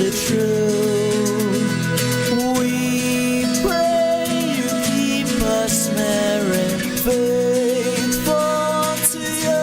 constantly true. We pray you keep us married, faithful to you.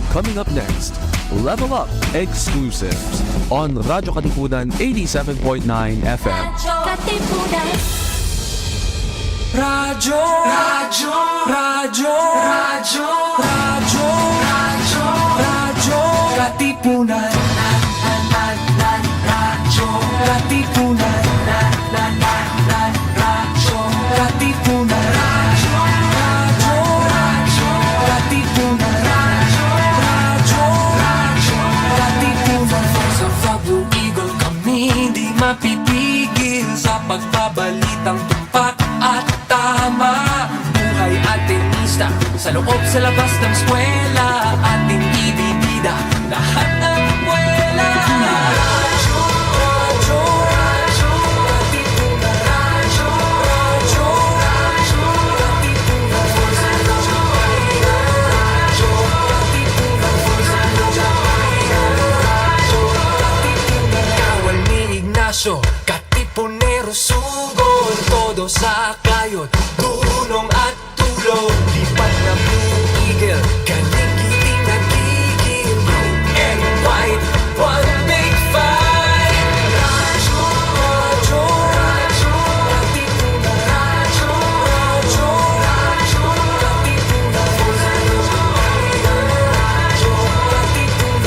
Coming up next, Level Up exclusives on Radyo Katipunan 87.9 FM. Katipunan. Radyo, radyo, radyo, radyo, radyo, radyo, radyo, Katipunan. Radyo, Katipunan. Radyo, Katipunan. Radyo, radyo, Katipunan. Hindi mapipigil sa pagbabalitang tumpak at tama. Buhay atinista sa loob sa labas ng eskwela, ating ibibida lahat ng buwela. Radyo, radyo, radyo, Katipunan. Radyo, radyo, radyo, Katipunan. Radyo, Katipunan. Katipunero, sugod, todo sa kayot, tulong at tulong, lipat na Blue Eagle, kaling-giting nagigil, blue and white, one big fight. Radyo, radyo, radyo, Katipunan. Radyo, radyo, radyo, Katipunan. Radyo, Katipunan.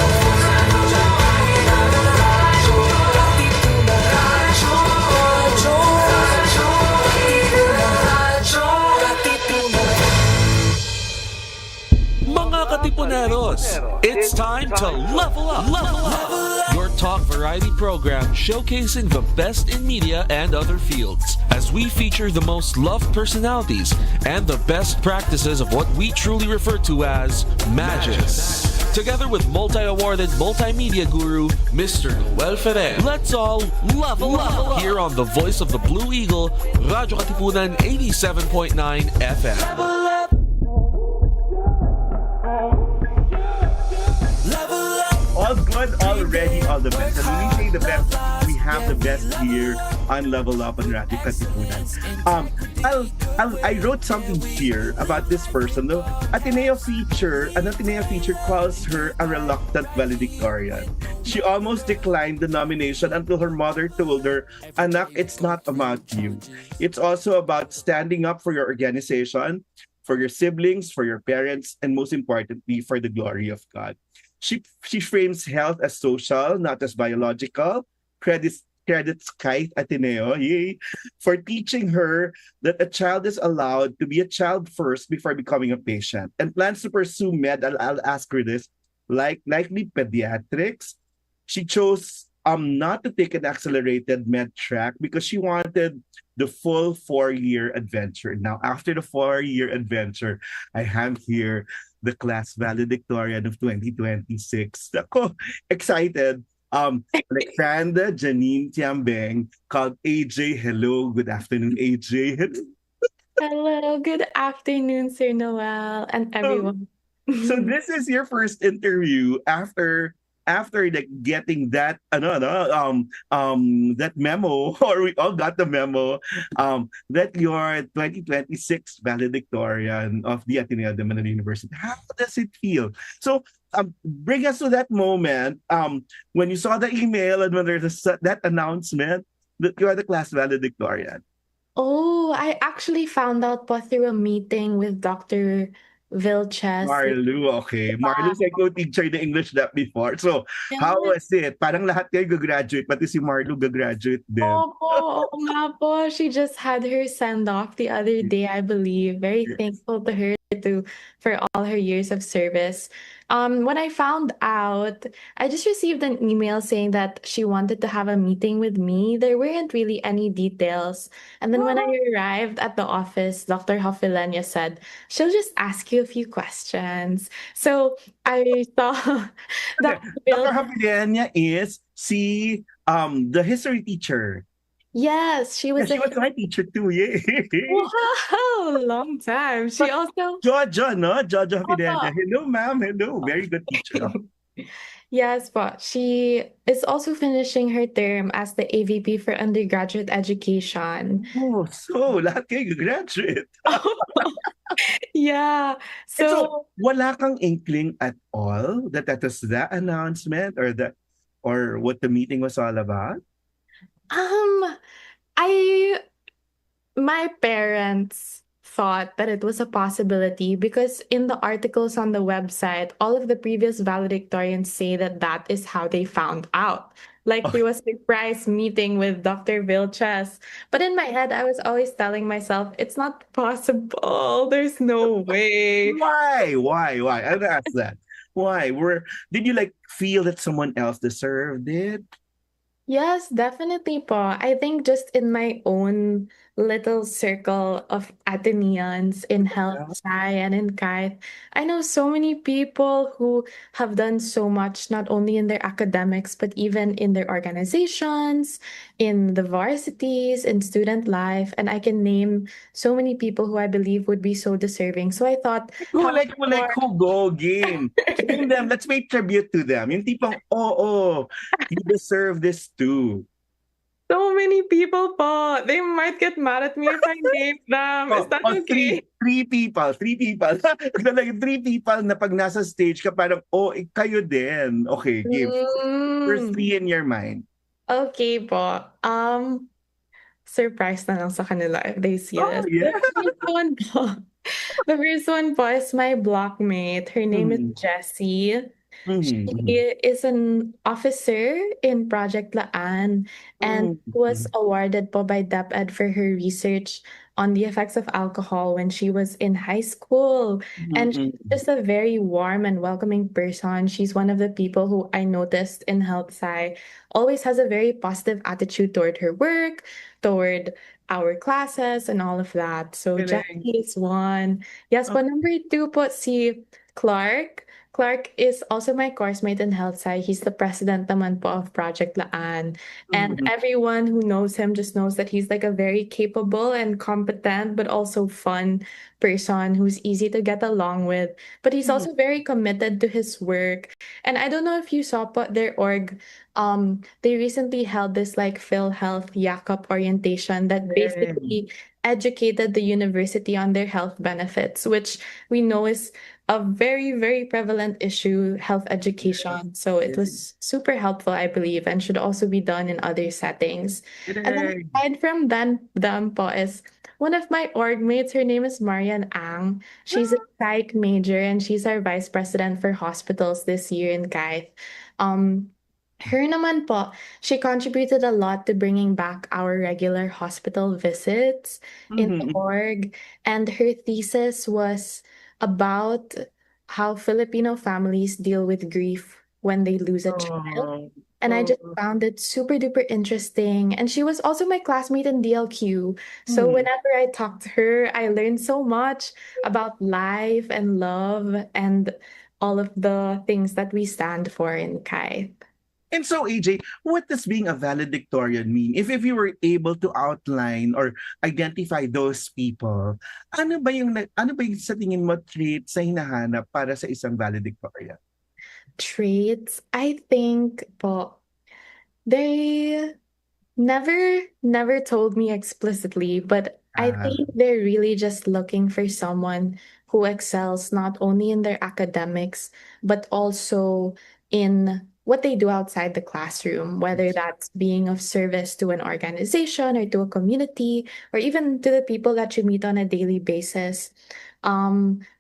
Katipuneros, it's time to level up. Your talk variety program showcasing the best in media and other fields as we feature the most loved personalities and the best practices of what we truly refer to as Magis. Together with multi-awarded multimedia guru, Mr. Noel Ferrer. Let's all level up here on the voice of the Blue Eagle, Radyo Katipunan 87.9 FM. All good, all ready, all the best. And when we say the best, we have the best here on Level Up on Radyo Katipunan. I wrote something here about this person. No? An Ateneo feature calls her a reluctant valedictorian. She almost declined the nomination until her mother told her, "Anak, it's not about you. It's also about standing up for your organization, for your siblings, for your parents, and most importantly, for the glory of God. She frames health as social, not as biological. Credits Kite Ateneo, yay, for teaching her that a child is allowed to be a child first before becoming a patient, and plans to pursue med. I'll ask her this, likely pediatrics. She chose not to take an accelerated med track because she wanted the full 4-year adventure. Now, after the 4-year adventure, I have here the class valedictorian of 2026. Ako, excited. Alexandra Janine Tiambeng called AJ. Hello, good afternoon, AJ. Hello, good afternoon, Sir Noel and everyone. So this is your first interview after like getting that that memo, or we all got the memo that you're 2026 valedictorian of the Ateneo de Manila University. How does it feel? So bring us to that moment when you saw the email and when there's that announcement that you are the class valedictorian. Oh, I actually found out po through a meeting with Dr. Vilches. Marlu, okay. Marlu's like co-teacher the English that before. So, how was it? Parang lahat kayo gagraduate, pati si Marlu gagraduate din. Oo nga po. She just had her send off the other day, I believe. Very thankful to her for all her years of service. When I found out, I just received an email saying that she wanted to have a meeting with me. There weren't really any details. And then when I arrived at the office, Dr. Hofilenia said, she'll just ask you a few questions. So I saw Dr. Dr. Hapilenia is the history teacher. Yes, she was She was my teacher too, yay. Wow, long time. She also Jojo, no? Jojo Hapilenia. Hello, ma'am. Hello. Very good teacher. Yes, but she is also finishing her term as the AVP for undergraduate education. Oh, so lahat kayo graduate. Yeah. So, So wala kang inkling at all that was the announcement or what the meeting was all about? um I my parents thought that it was a possibility because in the articles on the website, all of the previous valedictorians say that that is how they found out. Like there was a surprise meeting with Dr. Vilches. But in my head, I was always telling myself, it's not possible. There's no way. Why? I'd ask that. Why? Did you like feel that someone else deserved it? Yes, definitely po. I think just in my own little circle of Ateneans in Health Sci and in Kite, I know so many people who have done so much, not only in their academics, but even in their organizations, in the varsities, in student life. And I can name so many people who I believe would be so deserving. So I thought, how Who go game? Name them. Let's pay tribute to them. Yung tipong, you deserve this too. so many people po. They might get mad at me if I name them. Is that okay? Three people. Three people na pag nasa stage ka parang, kayo din. Okay, give. First three in your mind. Okay po. Surprise na lang sa kanila if they see this. Yeah. The first one po is my blockmate. Her name is Jessie. She is an officer in Project Laan and was awarded po by DepEd for her research on the effects of alcohol when she was in high school. And she's just a very warm and welcoming person. She's one of the people who I noticed in Health Sci always has a very positive attitude toward her work, toward our classes and all of that. So Jackie is one. Yes, but number two po si Clark. Clark is also my course mate in Health Sci. He's the president naman po of Project Laan. And everyone who knows him just knows that he's like a very capable and competent, but also fun person who's easy to get along with. But he's also very committed to his work. And I don't know if you saw po their org they recently held this like PhilHealth Yakap orientation that Yay. basically educated the university on their health benefits, which we know is a very, very prevalent issue, health education. So it was super helpful, I believe, and should also be done in other settings. And then Yay. aside from them po is one of my org mates, her name is Marian Ang. She's a psych major and she's our vice president for hospitals this year in Kaith. Um, her naman po, she contributed a lot to bringing back our regular hospital visits in the Mhm. org, and her thesis was about how Filipino families deal with grief when they lose a child. Oh, And I just oh. found it super duper interesting. And she was also my classmate in DLQ. So Mhm. whenever I talked to her, I learned so much about life and love and all of the things that we stand for in Kai. And so, AJ, what does being a valedictorian mean? If you were able to outline or identify those people, ano ba yung sa tingin mo trait sa hinahanap para sa isang valedictorian? Traits, I think po, they never told me explicitly, but I Ah, think they're really just looking for someone who excels not only in their academics, but also in what they do outside the classroom, whether yes. that's being of service to an organization or to a community, or even to the people that you meet on a daily basis.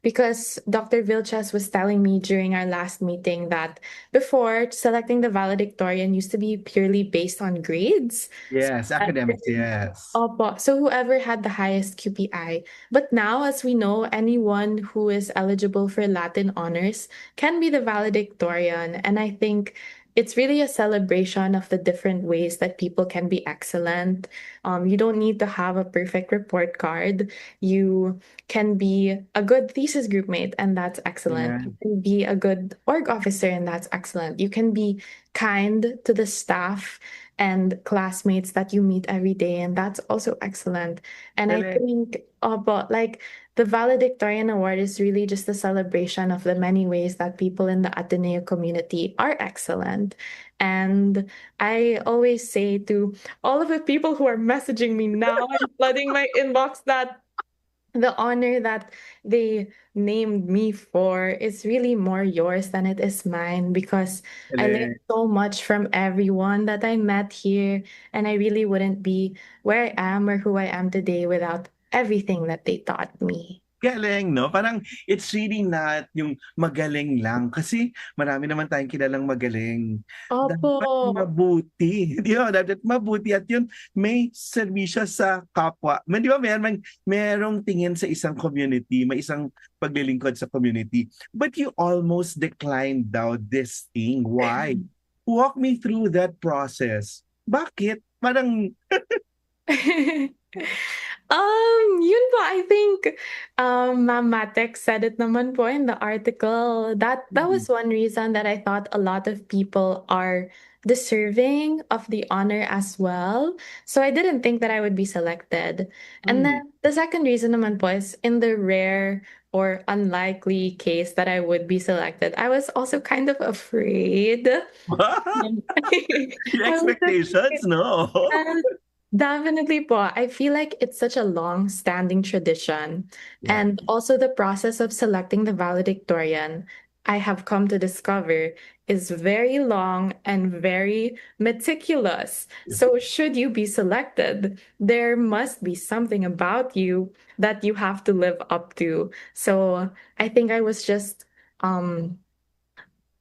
Because Dr. Vilches was telling me during our last meeting that before selecting the valedictorian used to be purely based on grades. Yes, academics, yes. Opo. So whoever had the highest QPI. But now, as we know, anyone who is eligible for Latin honors can be the valedictorian. And I think it's really a celebration of the different ways that people can be excellent. You don't need to have a perfect report card. You can be a good thesis group mate, and that's excellent. Yeah. You can be a good org officer, and that's excellent. You can be kind to the staff and classmates that you meet every day, and that's also excellent. And I Galing. think about like the valedictorian award is really just a celebration of the many ways that people in the Ateneo community are excellent. And I always say to all of the people who are messaging me now and flooding my inbox that the honor that they named me for is really more yours than it is mine, because I learned Galing. so much from everyone that I met here, and I really wouldn't be where I am or who I am today without everything that they taught me. Galing, no? Parang it's really not yung magaling lang. Kasi marami naman tayong kilalang magaling. Opo. Dapat mabuti. Di ba? Dapat mabuti at yun may serbisyo sa kapwa. Di ba? Merong tingin sa isang community, may isang paglilingkod sa community. But you almost declined daw this thing. Why? Walk me through that process. Bakit? Parang, Yun po, I think, Ma'am Matek said it naman po in the article. That was one reason that I thought a lot of people are deserving of the honor as well. So I didn't think that I would be selected. And mm. then the second reason naman po is in the rare or unlikely case that I would be selected, I was also kind of afraid. Your I was expectations, afraid. no? Yes, definitely po. I feel like it's such a long-standing tradition. Yeah. And also the process of selecting the valedictorian, I have come to discover, is very long and very meticulous. So should you be selected, there must be something about you that you have to live up to. So I think I was just um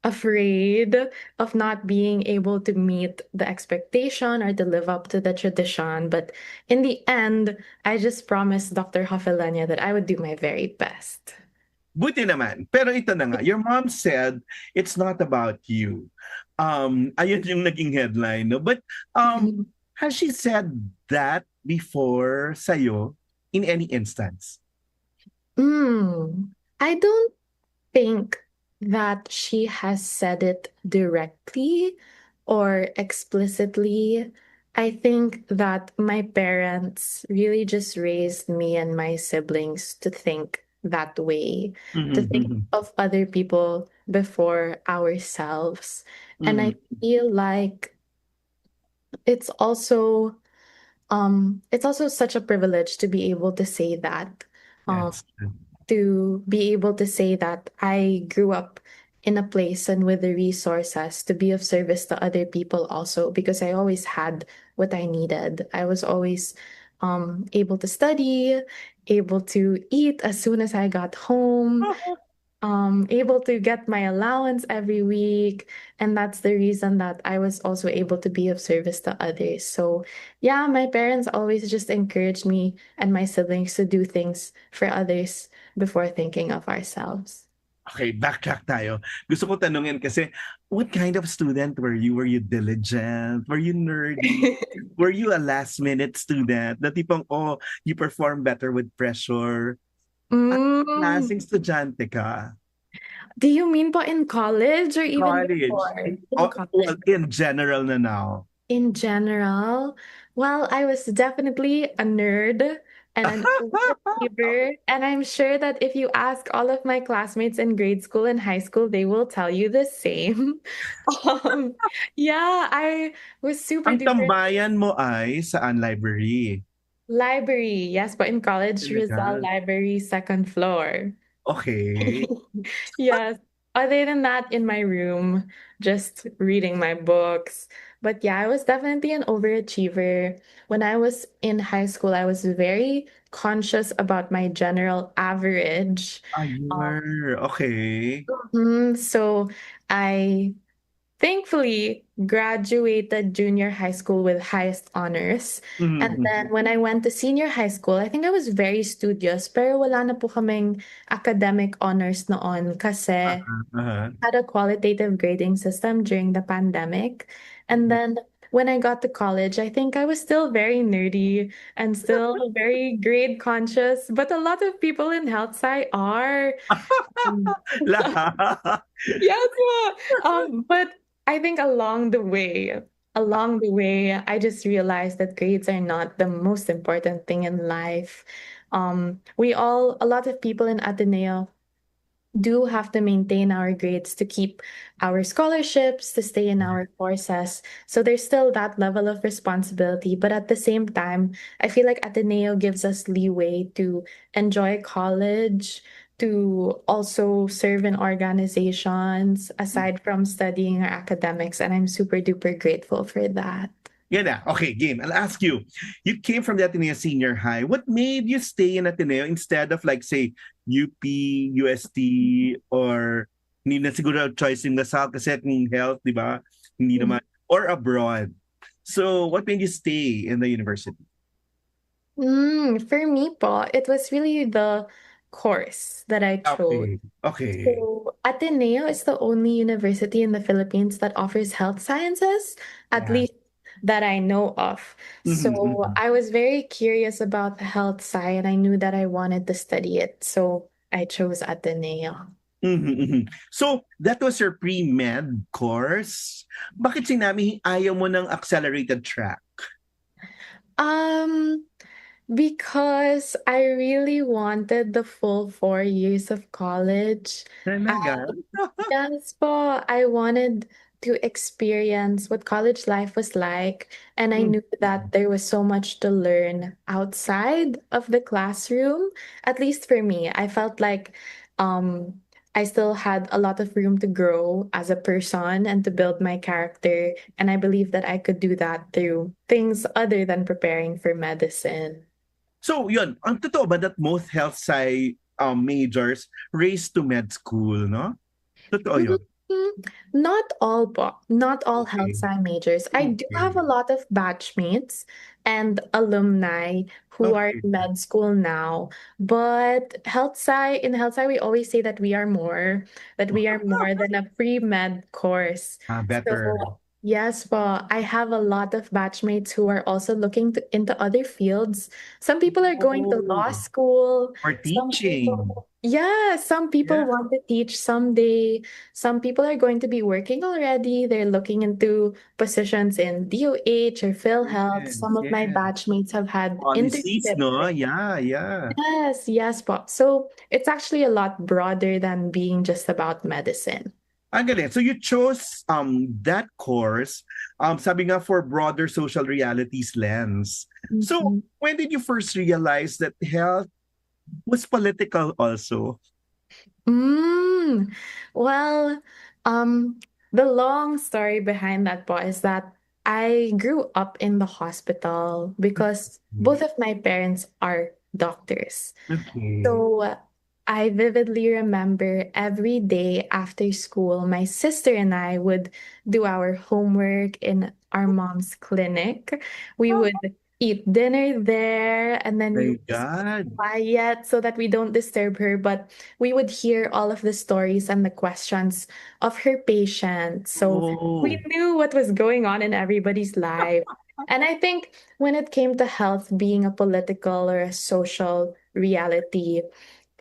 afraid of not being able to meet the expectation or to live up to the tradition. But in the end, I just promised Dr. Hofelania that I would do my very best. Buti naman. Pero ito na nga, your mom said it's not about you. Ayun yung naging headline, no? But Mhm. has she said that before sa'yo in any instance? I don't think that she has said it directly or explicitly. I think that my parents really just raised me and my siblings to think that way, to Mhm, think mhm, of other people before ourselves. And mhm. I feel like it's also it's also such a privilege to be able to say that. Um, Yes. to be able to say that I grew up in a place and with the resources to be of service to other people also, because I always had what I needed. I was always able to study, able to eat as soon as I got home, able to get my allowance every week. And that's the reason that I was also able to be of service to others. So, yeah, my parents always just encouraged me and my siblings to do things for others before thinking of ourselves. Okay, backtrack tayo. Gusto ko tanungin kasi, what kind of student were you? Were you diligent? Were you nerdy? Were you a last-minute student? Na tipong, oh, you perform better with pressure? At Mm. klaseng estudyante ka? Do you mean po in college or even College? before? In Well, college. in general na now. In general, well, I was definitely a nerd and an overachiever. And I'm sure that if you ask all of my classmates in grade school and high school, they will tell you the same. Um, yeah, I was super Ang duper tambayan mo ay saan library? library. Yes, but in college, Rizal Talaga? Library, second floor. Okay. Yes. Other than that, in my room, just reading my books. But yeah, I was definitely an overachiever. When I was in high school, I was very conscious about my general average. Um, Ayun, okay. so I thankfully graduated junior high school with highest honors. And Mhm. then when I went to senior high school, I think I was very studious, pero wala na po kaming academic honors noon kasi Uh-huh. had a qualitative grading system during the pandemic. And then when I got to college, I think I was still very nerdy and still very grade conscious, but a lot of people in health sci are. Um, Lahat. Yes, but I think along the way, I just realized that grades are not the most important thing in life. A lot of people in Ateneo do have to maintain our grades to keep our scholarships, to stay in our courses. So there's still that level of responsibility. But at the same time, I feel like Ateneo gives us leeway to enjoy college, to also serve in organizations aside from studying our academics. And I'm super duper grateful for that. Yan na. Okay, game. I'll ask you. You came from the Ateneo Senior High. What made you stay in Ateneo instead of like say UP, UST, or hindi na siguro choice yung Lasal kasi kung health, di ba? Hindi naman. Or abroad. So what made you stay in the university? For me po, it was really the course that I chose. Okay. Okay. So, Ateneo is the only university in the Philippines that offers health sciences, at Yeah. least that I know of. Mhm, So, mhm. I was very curious about the health sci and I knew that I wanted to study it. So, I chose Ateneo. Mhm, mhm. So, that was your pre-med course. Bakit sinabi ayaw mo ng accelerated track? Um, Because I really wanted the full 4 years of college. Talaga? Yes po, I wanted to experience what college life was like, and I knew that there was so much to learn outside of the classroom. At least for me, I felt like I still had a lot of room to grow as a person and to build my character, and I believe that I could do that through things other than preparing for medicine. So, yun. Ang totoo ba that most health sci majors race to med school, no? Totoo yun. Mm, Not all not all health Okay. sci majors. I do have Okay. a lot of batchmates and alumni who are Okay. in med school now. But health sci, we always say that we are more than a pre-med course. Better. So yes, po, I have a lot of batchmates who are also looking into other fields. Some people are going to law Oh, school. for Some people, teaching. Yeah, some Yeah. people want to teach someday. Some people are going to be working already. They're looking into positions in DOH or PhilHealth. Yes, Some of my yes. batchmates have had Policies, internships. no? Yeah, yeah. Yes, yes, po. So it's actually a lot broader than being just about medicine. Ang galing. So you chose that course, sabi nga for broader social realities lens. So Mhm. when did you first realize that health was political also? Mm. Well, the long story behind that po is that I grew up in the hospital because both of my parents are doctors. Okay. So I vividly remember every day after school, my sister and I would do our homework in our mom's clinic. We Oh would eat dinner there and then we my would just be God. quiet so that we don't disturb her. But we would hear all of the stories and the questions of her patients. So we Oh, knew what was going on in everybody's life. And I think when it came to health being a political or a social reality,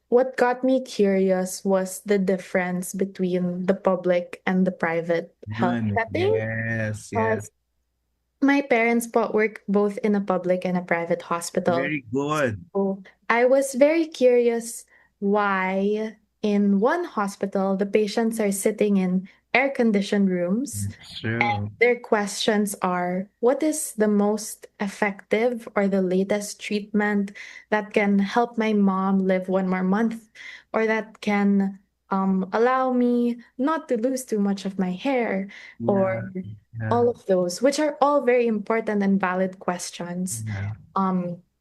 what got me curious was the difference between the public and the private health yun. setting. Yes, yes. Because my parents both work both in a public and a private hospital. Very good. So I was very curious why in one hospital the patients are sitting in air-conditioned rooms. That's true. Their questions are, what is the most effective or the latest treatment that can help my mom live one more month or that can allow me not to lose too much of my hair or Yeah, yeah, all of those, which are all very important and valid questions. yeah.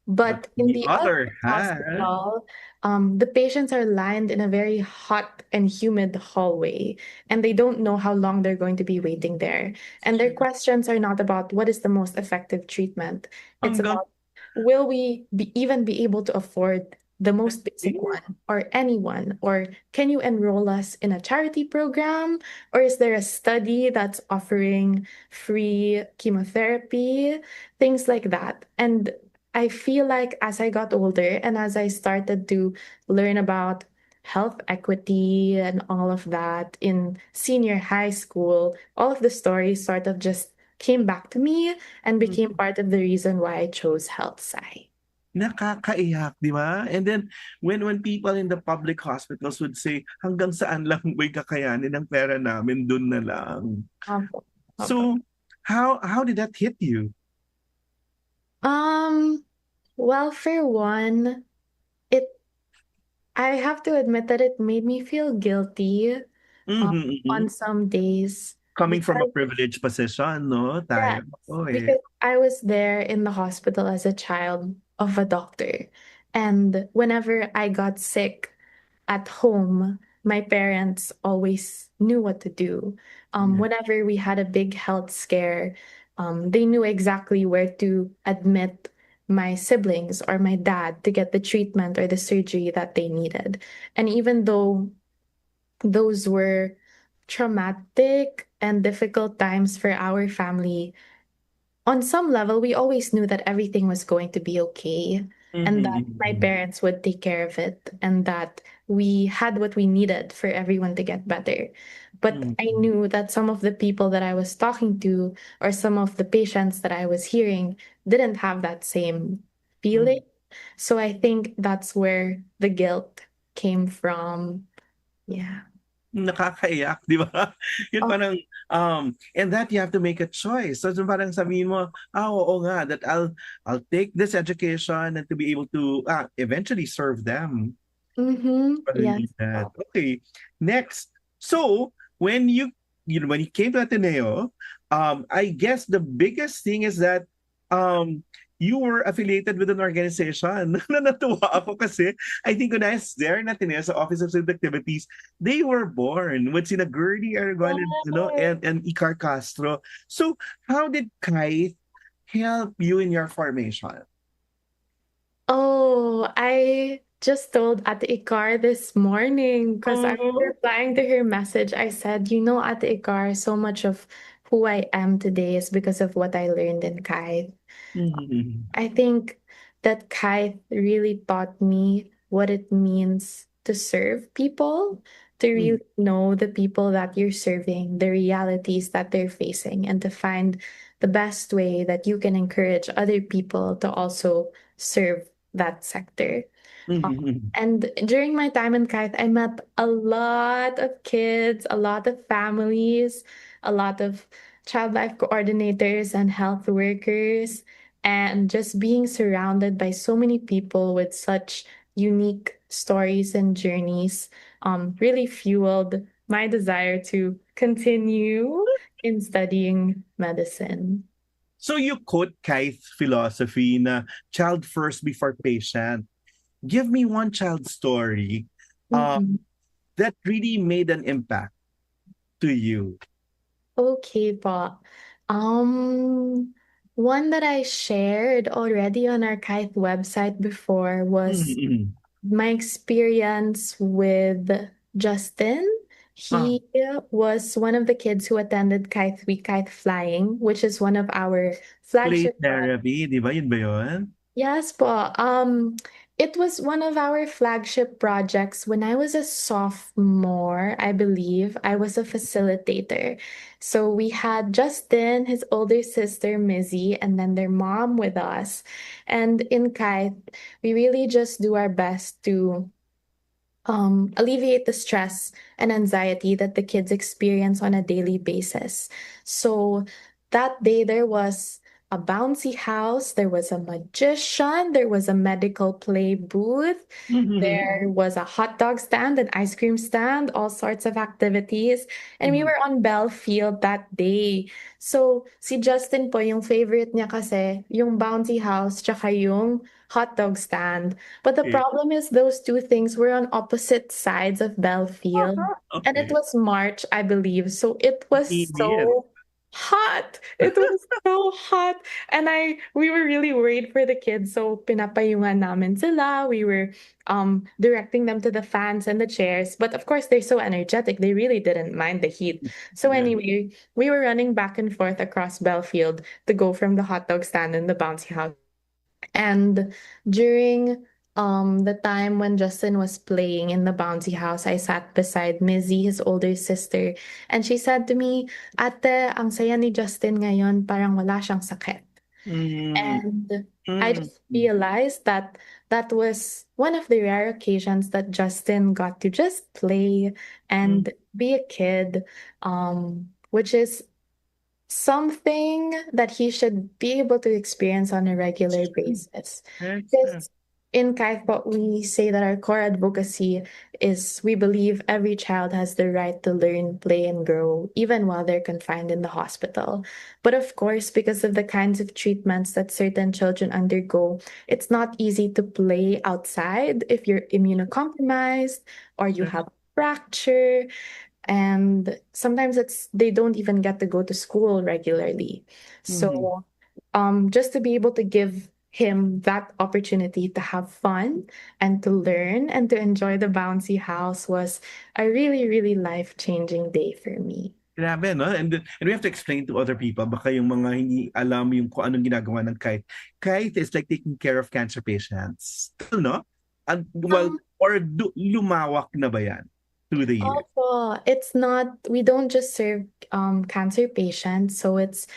But But on in the the other other hand, hospital, the patients are lined in a very hot and humid hallway, and they don't know how long they're going to be waiting there. And their questions are not about what is the most effective treatment. It's hanggang about will we even be able to afford the most basic one or anyone? Or can you enroll us in a charity program? Or is there a study that's offering free chemotherapy? Things like that. And I feel like as I got older and as I started to learn about health equity and all of that in senior high school, all of the stories sort of just came back to me and became part of the reason why I chose health sci. nakakaiyak, di ba? And then, when people in the public hospitals would say, hanggang saan lang ba'y kakayanin ng pera namin, dun na lang. Opo, opo. So, how did that hit you? Um, well, for one, it I have to admit that it made me feel guilty um, Mhm, mhm. on some days Coming from a because privileged position, no? yes, Tayo, oh eh. because I was there in the hospital as a child of a doctor. And whenever I got sick at home, my parents always knew what to do. Yeah. Whenever we had a big health scare, they knew exactly where to admit my siblings or my dad to get the treatment or the surgery that they needed. And even though those were traumatic and difficult times for our family, on some level, we always knew that everything was going to be okay and Mhm, that my mhm, parents would take care of it and that we had what we needed for everyone to get better. But mhm, I mhm, knew that some of the people that I was talking to or some of the patients that I was hearing didn't have that same feeling. mhm. So I think that's where the guilt came from. Yeah. Nakakaiyak, di ba? Yun Oh, parang, and that you have to make a choice. So parang sabihin mo, oo nga, that I'll take this education and to be able to eventually serve them. mm-hmm. But I Yes. need that. Okay, next. So when when you came to Ateneo, I guess the biggest thing is that um you were affiliated with an organization. Na natuwa ako kasi I think when I was there in Ateneo sa Office of Student Activities, they were born with sina Gertie Aragon and and Icar Castro. So how did Kai help you in your formation? Oh, I just told Ate Ikar this morning because I was Oh. replying to her message. I said, you know, Ate Ikar, so much of who I am today is because of what I learned in Kai. Mhm. I think that Kai really taught me what it means to serve people, to really know the people that you're serving, the realities that they're facing, and to find the best way that you can encourage other people to also serve that sector. And during my time in Kite, I met a lot of kids, a lot of families, a lot of child life coordinators and health workers, and just being surrounded by so many people with such unique stories and journeys really fueled my desire to continue in studying medicine. So you quote Kaith's philosophy na child first before patient. Give me one child story Mhm. that really made an impact to you. Okay po. Um, One that I shared already on our Kite website before was Mm-mm. my experience with Justin. Ah, He was one of the kids who attended Kite Week Kite Flying, which is one of our play flagship. therapy, di ba? Yun ba yun? Yes po. It was one of our flagship projects when I was a sophomore, I believe. I was a facilitator. So we had Justin, his older sister, Mizzy, and then their mom with us. And in Kite, we really just do our best to alleviate the stress and anxiety that the kids experience on a daily basis. So that day, there was a bouncy house, there was a magician, there was a medical play booth, there was a hot dog stand, an ice cream stand, all sorts of activities. And we were on Belfield that day. So si Justin po, yung favorite niya kasi, yung bouncy house, tsaka yung hot dog stand. But the Okay. problem is those two things were on opposite sides of Belfield. And it Okay. was March, I believe. So it was Idiot. so hot. It was so hot. And we were really worried for the kids. So pinapayungan namin sila. We were directing them to the fans and the chairs. But of course, they're so energetic. They really didn't mind the heat. So Yeah. anyway, we were running back and forth across Belfield to go from the hot dog stand and the bouncy house. And during the time when Justin was playing in the bouncy house, I sat beside Mizzy, his older sister, and she said to me, Ate, ang saya ni Justin ngayon, parang wala siyang sakit. Mm, And I mm, just realized that that was one of the rare occasions that Justin got to just play mm. and be a kid, which is something that he should be able to experience on a regular basis. Yes. Because in Kaithpo, we say that our core advocacy is we believe every child has the right to learn, play, and grow, even while they're confined in the hospital. But of course, because of the kinds of treatments that certain children undergo, it's not easy to play outside if you're immunocompromised or you have a fracture, and sometimes they don't even get to go to school regularly. Mhm. So just to be able to give him that opportunity to have fun and to learn and to enjoy the bouncy house was a really, really life-changing day for me. Grabe, no? And we have to explain to other people, baka yung mga hindi alam yung kung anong ginagawa ng kite. Kite is like taking care of cancer patients. Still, no? And, well, Um, or lumawak na ba yan through the years? Also, it's not, we don't just serve cancer patients, so it's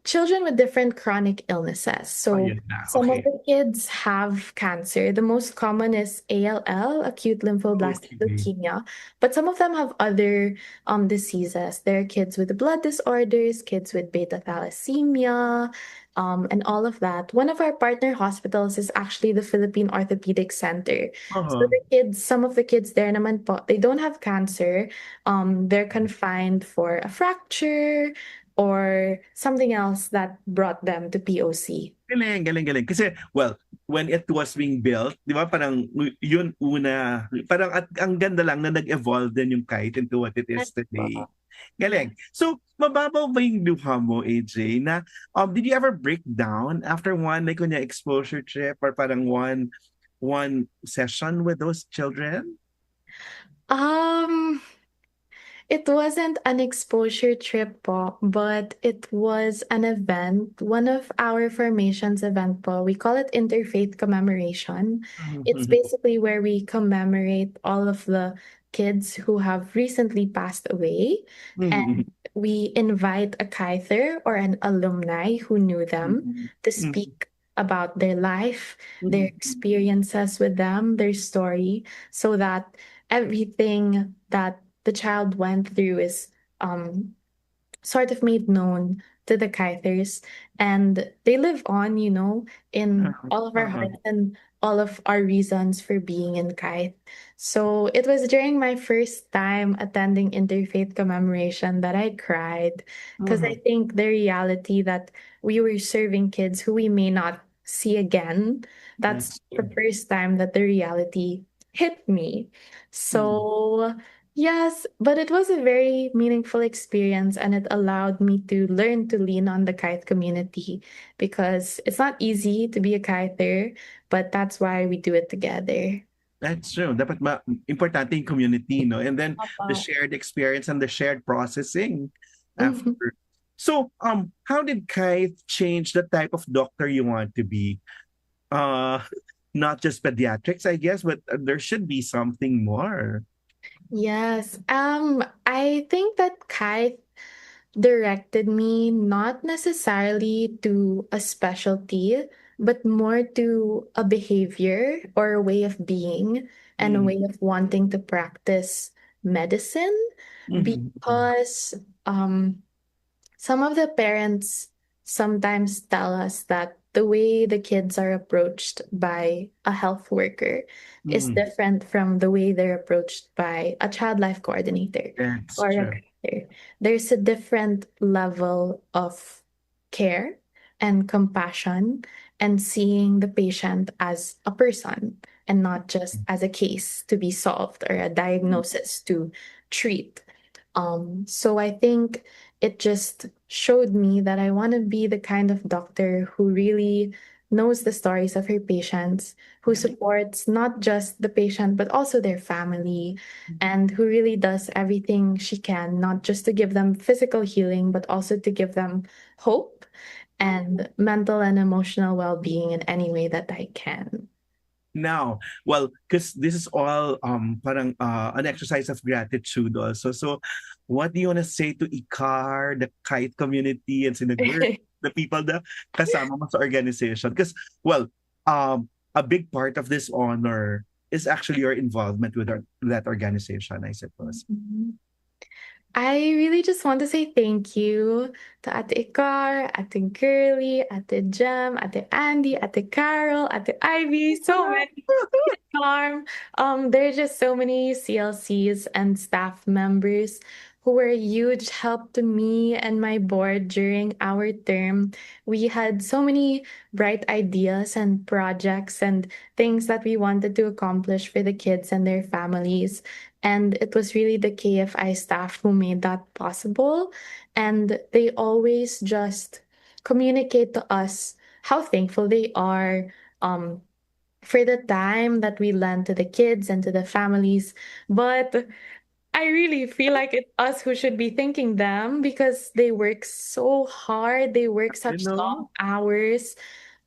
children with different chronic illnesses. Oh, So yun na. some of Okay. the kids have cancer. The most common is ALL, acute lymphoblastic Okay. leukemia, but some of them have other diseases. There are kids with blood disorders, kids with beta thalassemia, and all of that. One of our partner hospitals is actually the Philippine Orthopedic Center. So Uh-huh. the kids, some of the kids there naman po, they don't have cancer. They're confined for a fracture or something else that brought them to POC. Galing, galing, galing. Kasi, well, when it was being built, di ba, parang yun una, parang at ang ganda lang na nag-evolve din yung kite into what it is Yes today. po. Yeah. Galing. So, mababaw ba yung luha mo, AJ, na did you ever break down after one, like, kunya exposure trip or parang one session with those children? Um, It wasn't an exposure trip po, but it was an event, one of our formations event po. We call it Interfaith Commemoration. It's Mhm. basically where we commemorate all of the kids who have recently passed away, and Mhm. we invite a kither or an alumni who knew them Mhm. to Mhm. speak about their life, their Mhm. experiences with them, their story, so that everything that the child went through is um sort of made known to the Kythers, and they live on, in Uh-huh. all of our Uh-huh. hearts and all of our reasons for being in Kyth. So it was during my first time attending Interfaith Commemoration that I cried, because I Mhm. think the reality that we were serving kids who we may not see again, that's That's the true. first time that the reality hit me. Mhm. So yes, but it was a very meaningful experience, and it allowed me to learn to lean on the kite community, because it's not easy to be a kiter, but that's why we do it together. That's true. Dapat importante yung community, no? And then the Opo. shared experience and the shared processing Mhm. after. So, how did Kai change the type of doctor you want to be? Uh, Not just pediatrics, I guess, but there should be something more. Yes. I think that kite directed me not necessarily to a specialty, but more to a behavior or a way of being and a Mm-hmm. way of wanting to practice medicine, Mm-hmm. because um some of the parents sometimes tell us that the way the kids are approached by a health worker is Mm-hmm. different from the way they're approached by a child life coordinator That's or a true. caregiver. There's a different level of care and compassion and seeing the patient as a person and not just as a case to be solved or a diagnosis to treat. So I think it just showed me that I want to be the kind of doctor who really knows the stories of her patients, who supports not just the patient, but also their family, and who really does everything she can, not just to give them physical healing, but also to give them hope and mental and emotional well being in any way that I can. Now, well, because this is all parang an exercise of gratitude also. So, what do you want to say to Ikar, the kite community, and Sinagur, the people that kasama mo sa organization? Because, well, a big part of this honor is actually your involvement with that organization, I suppose. I really just want to say thank you to Ate Ikar, Ate Girly, Ate Jem, Ate Andy, Ate Carol, Ate Ivy, so many. Charm. There are just so many CLCs and staff members who were a huge help to me and my board during our term. We had so many bright ideas and projects and things that we wanted to accomplish for the kids and their families. And it was really the KFI staff who made that possible. And they always just communicate to us how thankful they are. Um, for the time that we lend to the kids and to the families. But I really feel like it's us who should be thanking them, because they work so hard. They work You such long know? hours.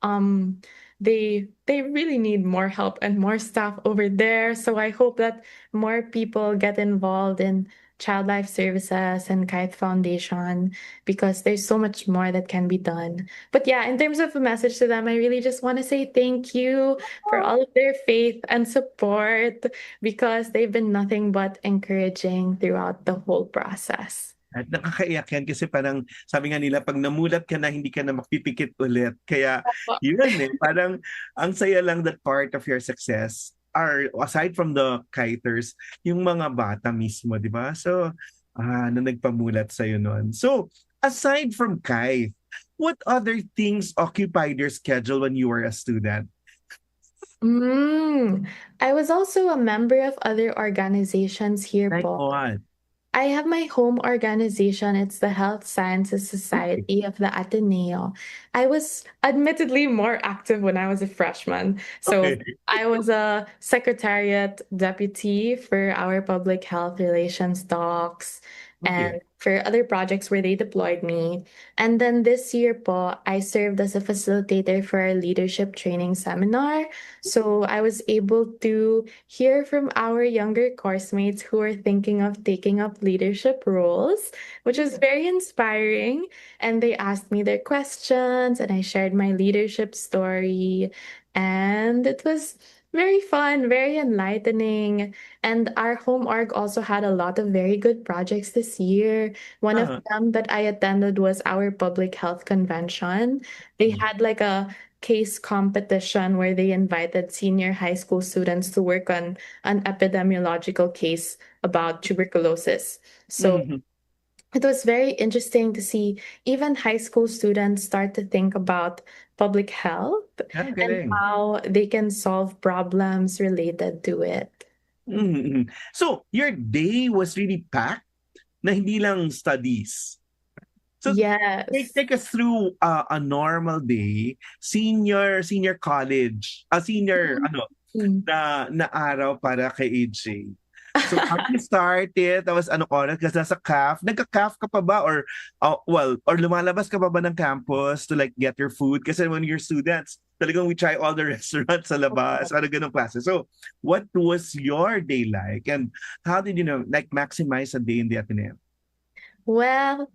Um, they really need more help and more staff over there. So I hope that more people get involved in Child Life Services and Kite Foundation, because there's so much more that can be done. But yeah, in terms of a message to them, I really just want to say thank you for all of their faith and support, because they've been nothing but encouraging throughout the whole process. At nakakaiyak yan kasi parang sabi nga nila pag namulat ka na hindi ka na makpipikit ulit. Kaya yun parang ang saya lang that part of your success are aside from the kiters, yung mga bata mismo, di ba? So, na nagpamulat sa'yo nun. So, aside from kite, what other things occupied your schedule when you were a student? Mm. I was also a member of other organizations here Like po. what? I have my home organization. It's the Health Sciences Society of the Ateneo. I was admittedly more active when I was a freshman. So Okay. I was a secretariat deputy for our public health relations talks Okay. and for other projects where they deployed me. And then this year po, I served as a facilitator for a leadership training seminar. So I was able to hear from our younger course mates who are thinking of taking up leadership roles, which was very inspiring. And they asked me their questions, and I shared my leadership story. And it was very fun, very enlightening. And our home org also had a lot of very good projects this year. One of Uh-huh. them that I attended was our public health convention. They had like a case competition where they invited senior high school students to work on an epidemiological case about tuberculosis. So Mhm. it was very interesting to see even high school students start to think about public health Ah, and galing. how they can solve problems related to it. Mhm. So, your day was really packed na hindi lang studies. So, Yes. take us through a normal day, senior college, senior ano Mm. na araw para kay AJ. So, how you started, tapos anong oras ka nasa CAF? Nagka-CAF ka pa ba or lumalabas ka pa ba ng campus to like get your food? Kasi when you're students, talagang we try all the restaurants sa labas, ano ganong klase. So, what was your day like? And how did you like maximize a day in the Ateneo? Well,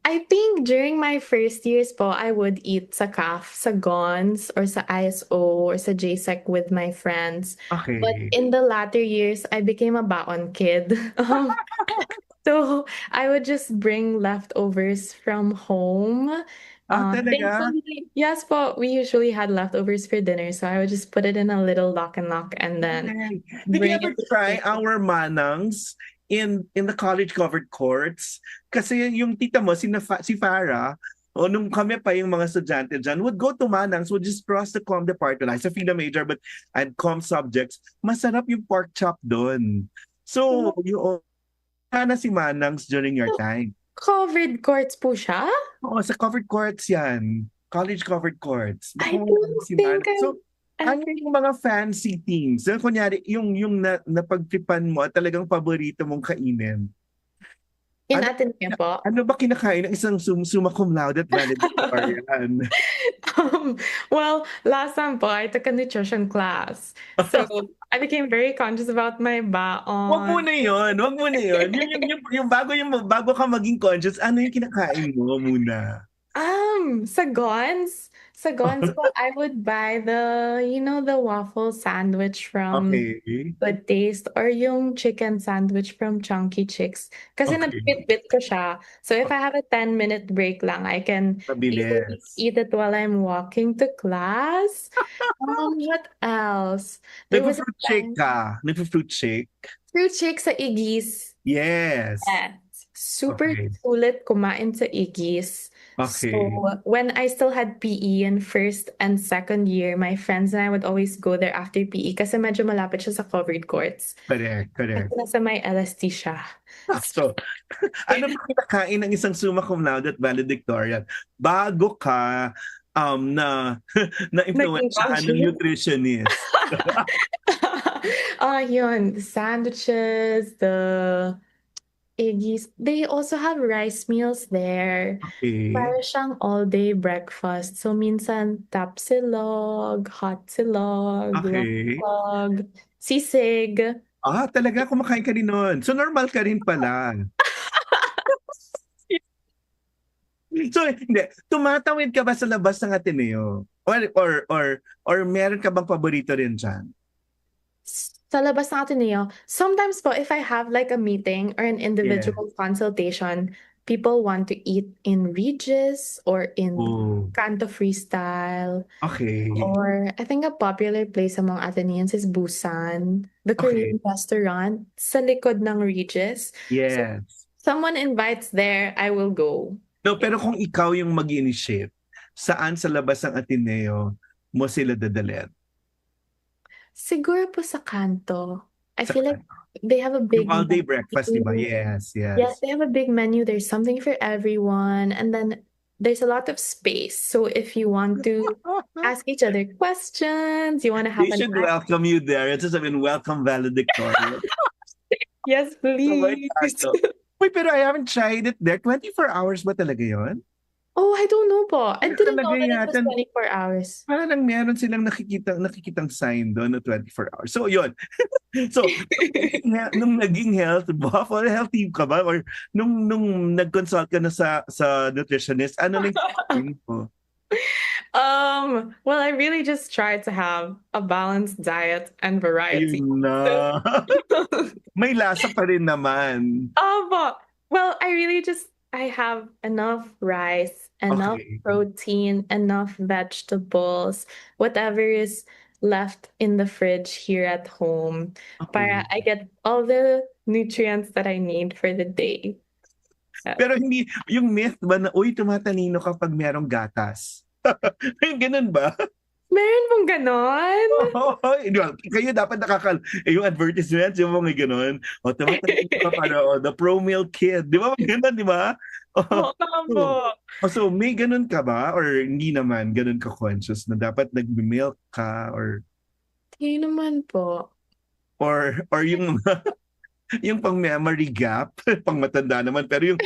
I think during my first years po, I would eat sa CAF, sa GONS, or sa ISO, or sa JSEC with my friends. But Okay. in the latter years, I became a baon kid. So I would just bring leftovers from home. Talaga? Thankfully, yes po, we usually had leftovers for dinner. So I would just put it in a little lock and lock and then Okay. Did you bring ever it to try school. our manangs in the college covered courts? Kasi yung tita mo, si Farah, o nung kami pa yung mga estudyante dyan, would go to manangs, would just cross the comm department. I sa FIDA major, but and comm subjects. Masarap yung pork chop doon. So, yung sana si manangs during your time. Covered courts po siya? Oo, sa covered courts yan. College covered courts. I Naku, don't si think manangs. So, I've ano yung mga fancy things? So, kunyari, yung napagtripan mo at talagang paborito mong kainin. in Ano, Ateneo po. ano ba kinakain ng isang summa cum laude at valedictorian? Well, last time po, I took a nutrition class. So I became very conscious about my Wag mo baon. na yun. Wag mo na yun. Yung bago ka maging conscious, ano yung kinakain mo muna? Sa Gons po, I would buy the waffle sandwich from Okay. Good Taste or yung chicken sandwich from Chunky Chicks. Kasi Okay. nabit-bit ko siya. So if I have a 10-minute break lang, I can easily Mabilis. eat it while I'm walking to class. What else? There was a Nagpo-fruit shake time, ka? Nagpo-fruit shake? fruit shake sa Iggy's. Yes. Yes. Super Okay. sulit kumain sa Iggy's. So Okay. when I still had PE in first and second year, my friends and I would always go there after PE kasi medyo malapit siya sa covered courts. Correct. Kasi Correct. nasa may LST siya. So, ano ba kinakain ng isang summa cum laude at valedictorian bago ka na Naging na-influensyahan ng conscious. nutritionist? Yun. The sandwiches, the Iggy's. They also have rice meals there. Okay. Para siyang all-day breakfast. So, minsan tapsilog, hot silog, Okay. longkog, sisig. Talaga kumakain ka rin nun. So, normal ka rin pala. So, hindi. Tumatawid ka ba sa labas ng Ateneo? Or meron ka bang paborito rin dyan? Sa labas ng Ateneo, sometimes po, if I have like a meeting or an Yeah. individual consultation, people want to eat in Regis or in Oh, Canto Freestyle. okay. Or I think a popular place among Athenians is Busan, the Okay. Korean restaurant sa likod ng Regis. So Yes. someone invites there, I will go. No, pero kung ikaw yung mag-initiate, saan sa labas ng Ateneo mo sila dadalhin? Siguro po sa Kanto. I Sa feel like they have a yung big all-day breakfast, di ba? menu. Yes, Yes, yes. they have a big menu. There's something for everyone. And then there's a lot of space. So if you want to ask each other questions, you want to have They an should welcome you there. It's just sabihin, welcome Valedictorian. yes, Sabay please. tayo. Uy, pero I haven't tried it there. 24 hours ba talaga yon? Oh, I don't know po. I Pero didn't talaga know that it was yata, 24 hours. parang meron silang nakikitang sign doon na 24 hours. So, yun. So, nung naging health buff or healthy ka ba? Or nung nag-consult ka na sa nutritionist, ano na yung mo? Well, I really just try to have a balanced diet and variety. Ayun na. So, May lasa pa rin naman. but well, I have enough rice, enough Okay. protein, enough vegetables, whatever is left in the fridge here at home. Para Okay. I get all the nutrients that I need for the day. Pero hindi, yung myth ba na, uy, tumatalino kapag merong gatas? May ganun ba? Meron pong ganon? Oo, well, kayo dapat yung advertisements, yung mga ganun. O, tumatalino ka para, the pro milk kid. Di ba? Ganun, di ba? Oo, tama po. So, may ganun ka ba? Or hindi naman ganun ka conscious na dapat nag-milk ka? Hindi naman po. Or yung yung pang memory gap, pang matanda naman, pero yung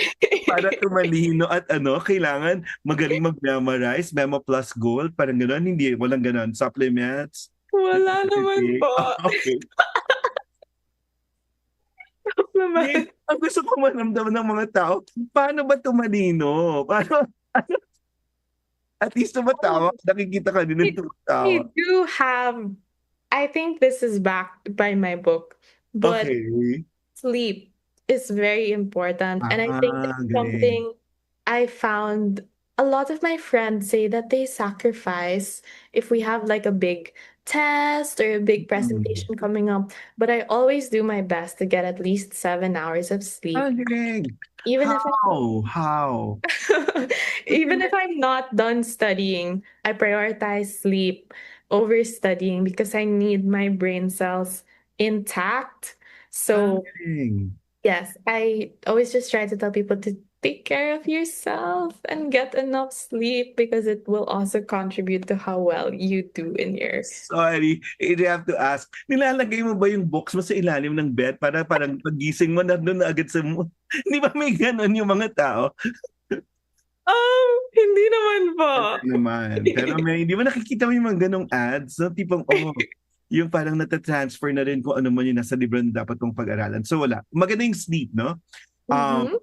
para tumalino at kailangan magaling mag-memorize, Memo Plus Gold, parang gano'n, hindi, walang gano'n, supplements. Wala naman po. Okay. Naman. Ang gusto ko maramdaman ng mga tao, paano ba tumalino? Paano, at least tumatawa, nakikita ka din ng We tumatawa. do have, I think this is backed by my book, but Okay. sleep is very important. And I think that's Galing. something I found a lot of my friends say that they sacrifice if we have like a big test or a big presentation coming up. But I always do my best to get at least 7 hours of sleep. Galing. Even if How? even if I'm not done studying, I prioritize sleep over studying because I need my brain cells intact. So Galing. yes, I always just try to tell people to take care of yourself and get enough sleep because it will also contribute to how well you do in your Sorry, I have to ask. Nilalagay mo ba yung box mo sa ilalim ng bed para parang pagising mo nandun na agad sa mo? Di ba may ganon yung mga tao? Hindi naman po. Naman. Pero hindi mo nakikita mo yung mga ganong ads? No? Tipong, yung parang natatransfer na rin kung ano man yung nasa libro na dapat kong pag-aralan. So wala. Maganda yung sleep, no? Mhm.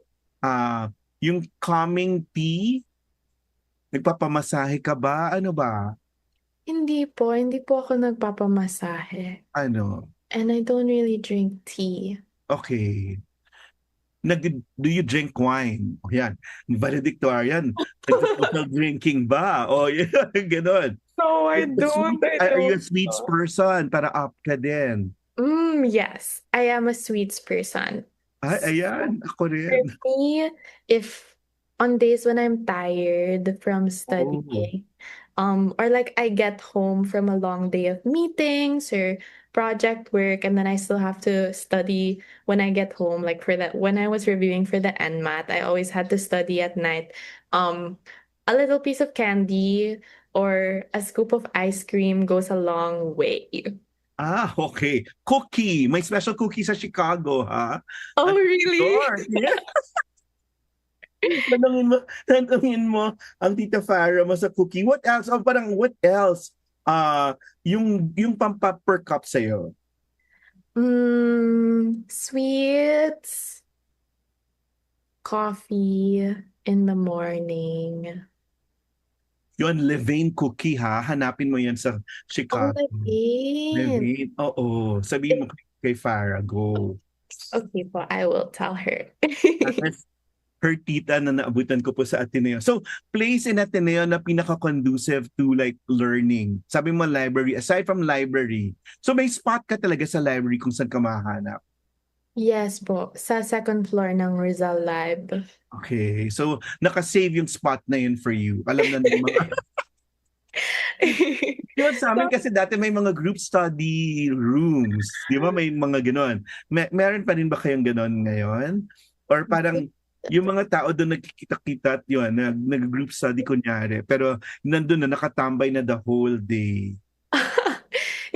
Yung calming tea, nagpapamasahe ka ba? Ano ba? Hindi po ako nagpapamasahe. Ano? And I don't really drink tea. Okay. Do you drink wine? O yan. Valedictorian. Nag-social drinking ba? O yan. Ganon. No, I Are you a sweets person? Para up ka din. Yes, I am a sweets person. Ay, ayan. Ako For rin. me, if on days when I'm tired from studying, or like I get home from a long day of meetings or project work, and then I still have to study when I get home. Like for that, when I was reviewing for the NMAT, I always had to study at night. A little piece of candy or a scoop of ice cream goes a long way. Okay. Cookie. May special cookie sa Chicago, ha? Oh, really? Sure. Yeah. Tanungin mo ang Tita Farah mo sa cookie. What else? Parang what else? Yung pampa-per cup sa'yo. Sweets, coffee in the morning. Yun, Levain cookie, ha? Hanapin mo yan sa Chicago. Levain. Oo. Sabihin mo kay Farah, go. Okay po, I will tell her. Her tita na naabutan ko po sa Ateneo. So, place in Ateneo na pinaka-conducive to like learning. Sabi mo library. Aside from library, so may spot ka talaga sa library kung saan ka mahanap. Yes po, sa second floor ng Rizal Lab. Okay. So, nakasave yung spot na yun for you. Alam na ng mga... Yun sa So, amin kasi dati may mga group study rooms. Di ba may mga ganon? Meron pa rin ba kayong ganon ngayon? Or parang yung mga tao doon nagkikita-kita at yun, nag-group study kunyari. Pero nandun na nakatambay na the whole day.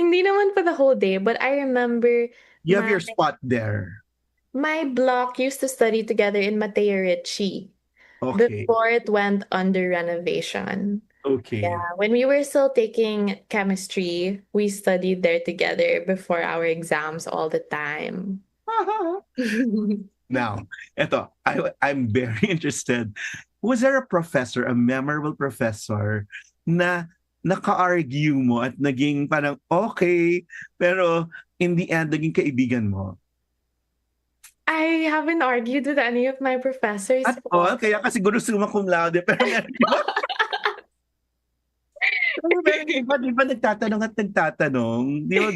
hindi naman for the whole day, but I remember You have my your spot there. my block used to study together in Mateo Ricci Okay. before it went under renovation. Okay. Yeah, when we were still taking chemistry, we studied there together before our exams all the time. Now, eto, I'm very interested. Was there a professor, a memorable professor, na naka-argue mo at naging parang okay, pero in the end, naging kaibigan mo? I haven't argued with any of my professors At all? po. Kaya ka siguro summa cum laude, pero meron di ba? Pero meron di ba nagtatanong at nagtatanong? Di ba?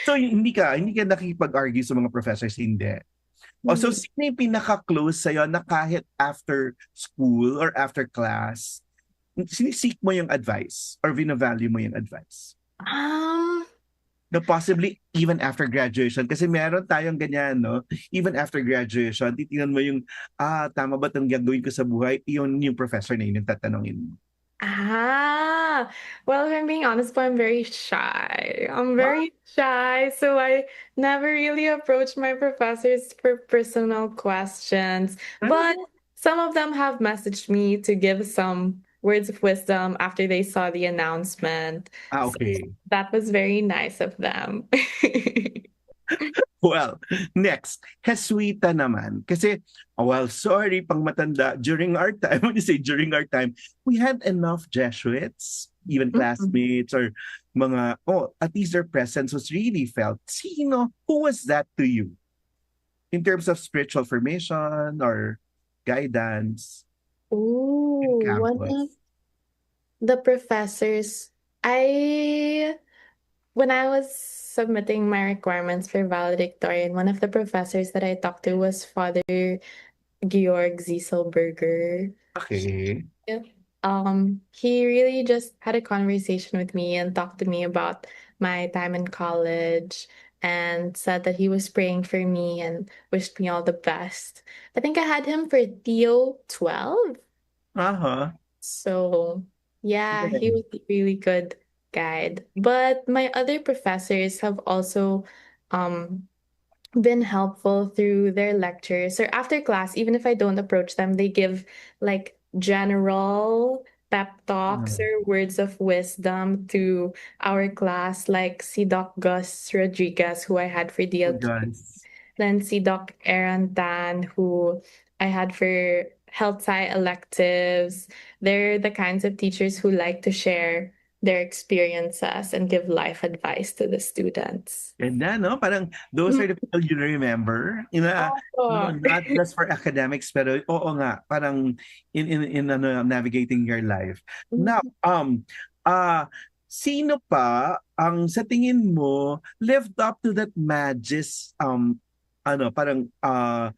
So, hindi ka nakikipag-argue sa mga professors, hindi. O so, Hmm. sino yung pinaka-close sa'yo na kahit after school or after class, sinisik mo yung advice or vina-value mo yung advice? Um, Na possibly even after graduation. Kasi meron tayong ganyan, no? Even after graduation, titingnan mo yung, tama ba itong gagawin ko sa buhay? Yung professor na yun yung tatanungin mo. well, if I'm being honest, but I'm very shy. I'm What? very shy, so I never really approach my professors for personal questions. But some of them have messaged me to give some words of wisdom after they saw the announcement. So Okay. that was very nice of them. Well, next, Jesuita naman. Kasi, well, sorry, pang matanda, during our time, when you say during our time, we had enough Jesuits, even Mm. classmates or mga, at least their presence was really felt. Sino, who was that to you? In terms of spiritual formation or guidance in Ooh, one of campus? the professors, I when I was submitting my requirements for valedictorian, one of the professors that I talked to was Father Georg Zieselberger. Okay. He really just had a conversation with me and talked to me about my time in college and said that he was praying for me and wished me all the best. I think I had him for TO 12. Uh-huh. So, yeah, he Galing. was a really good guide. But my other professors have also um been helpful through their lectures or after class, even if I don't approach them, they give like general pep talks Mm. or words of wisdom to our class, like si Doc Gus Rodriguez, who I had for Oh, DLT, guys. then si Doc Aaron Tan, who I had for health sci electives. They're the kinds of teachers who like to share their experiences and give life advice to the students. Ganda, no? Parang those Mm. are the people you remember. No, Opo. not just for academics, pero oo nga, parang in navigating your life. Now, sino pa ang sa tingin mo lived up to that magis parang uh,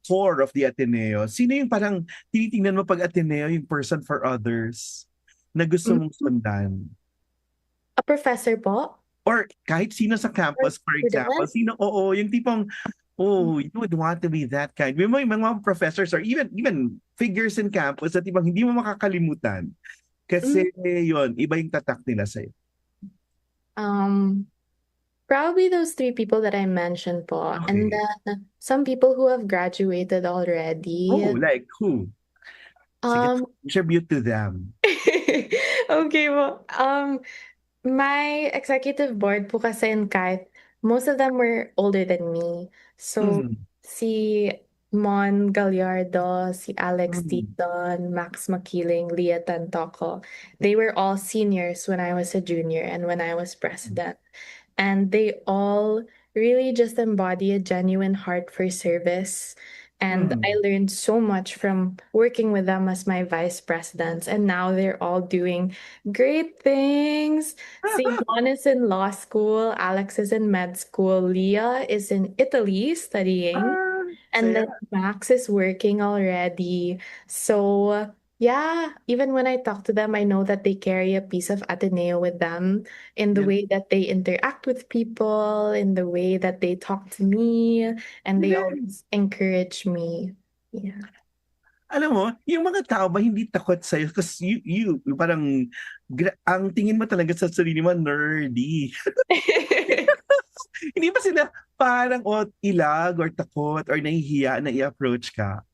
core of the Ateneo? Sino yung parang tinitingnan mo pag Ateneo yung person for others na gusto mong sundan? A professor po? Or kahit sino sa Or campus, for example, student? sino, yung tipong, you would want to be that kind. May mga professors or even figures in campus na tipong hindi mo makakalimutan. Mm, Kasi yun, iba yung tatak nila sa'yo. um, probably those three people that I mentioned po. And Okay. then some people who have graduated already. Like who? Sige, Um, tribute to them. okay po. My executive board po kasi and kahit most of them were older than me. So, Mm. si Mon Gallardo, si Alex Mm. Titon, Max Makiling, Leah Tantoco, they were all seniors when I was a junior and when I was president. And they all really just embody a genuine heart for service. And I Mm. learned so much from working with them as my vice presidents. And now they're all doing great things. See, Juan is in law school, Alex is in med school, Leah is in Italy studying, and Saya. then Max is working already. So Yeah, even when I talk to them, I know that they carry a piece of Ateneo with them in the Yan. way that they interact with people, in the way that they talk to me, and they always encourage me. Yeah. Alam mo, yung mga tao ba hindi takot sa'yo? Kasi parang, ang tingin mo talaga sa sarili mo, nerdy. Hindi ba sila parang ilag or takot or nahihiya na i-approach ka?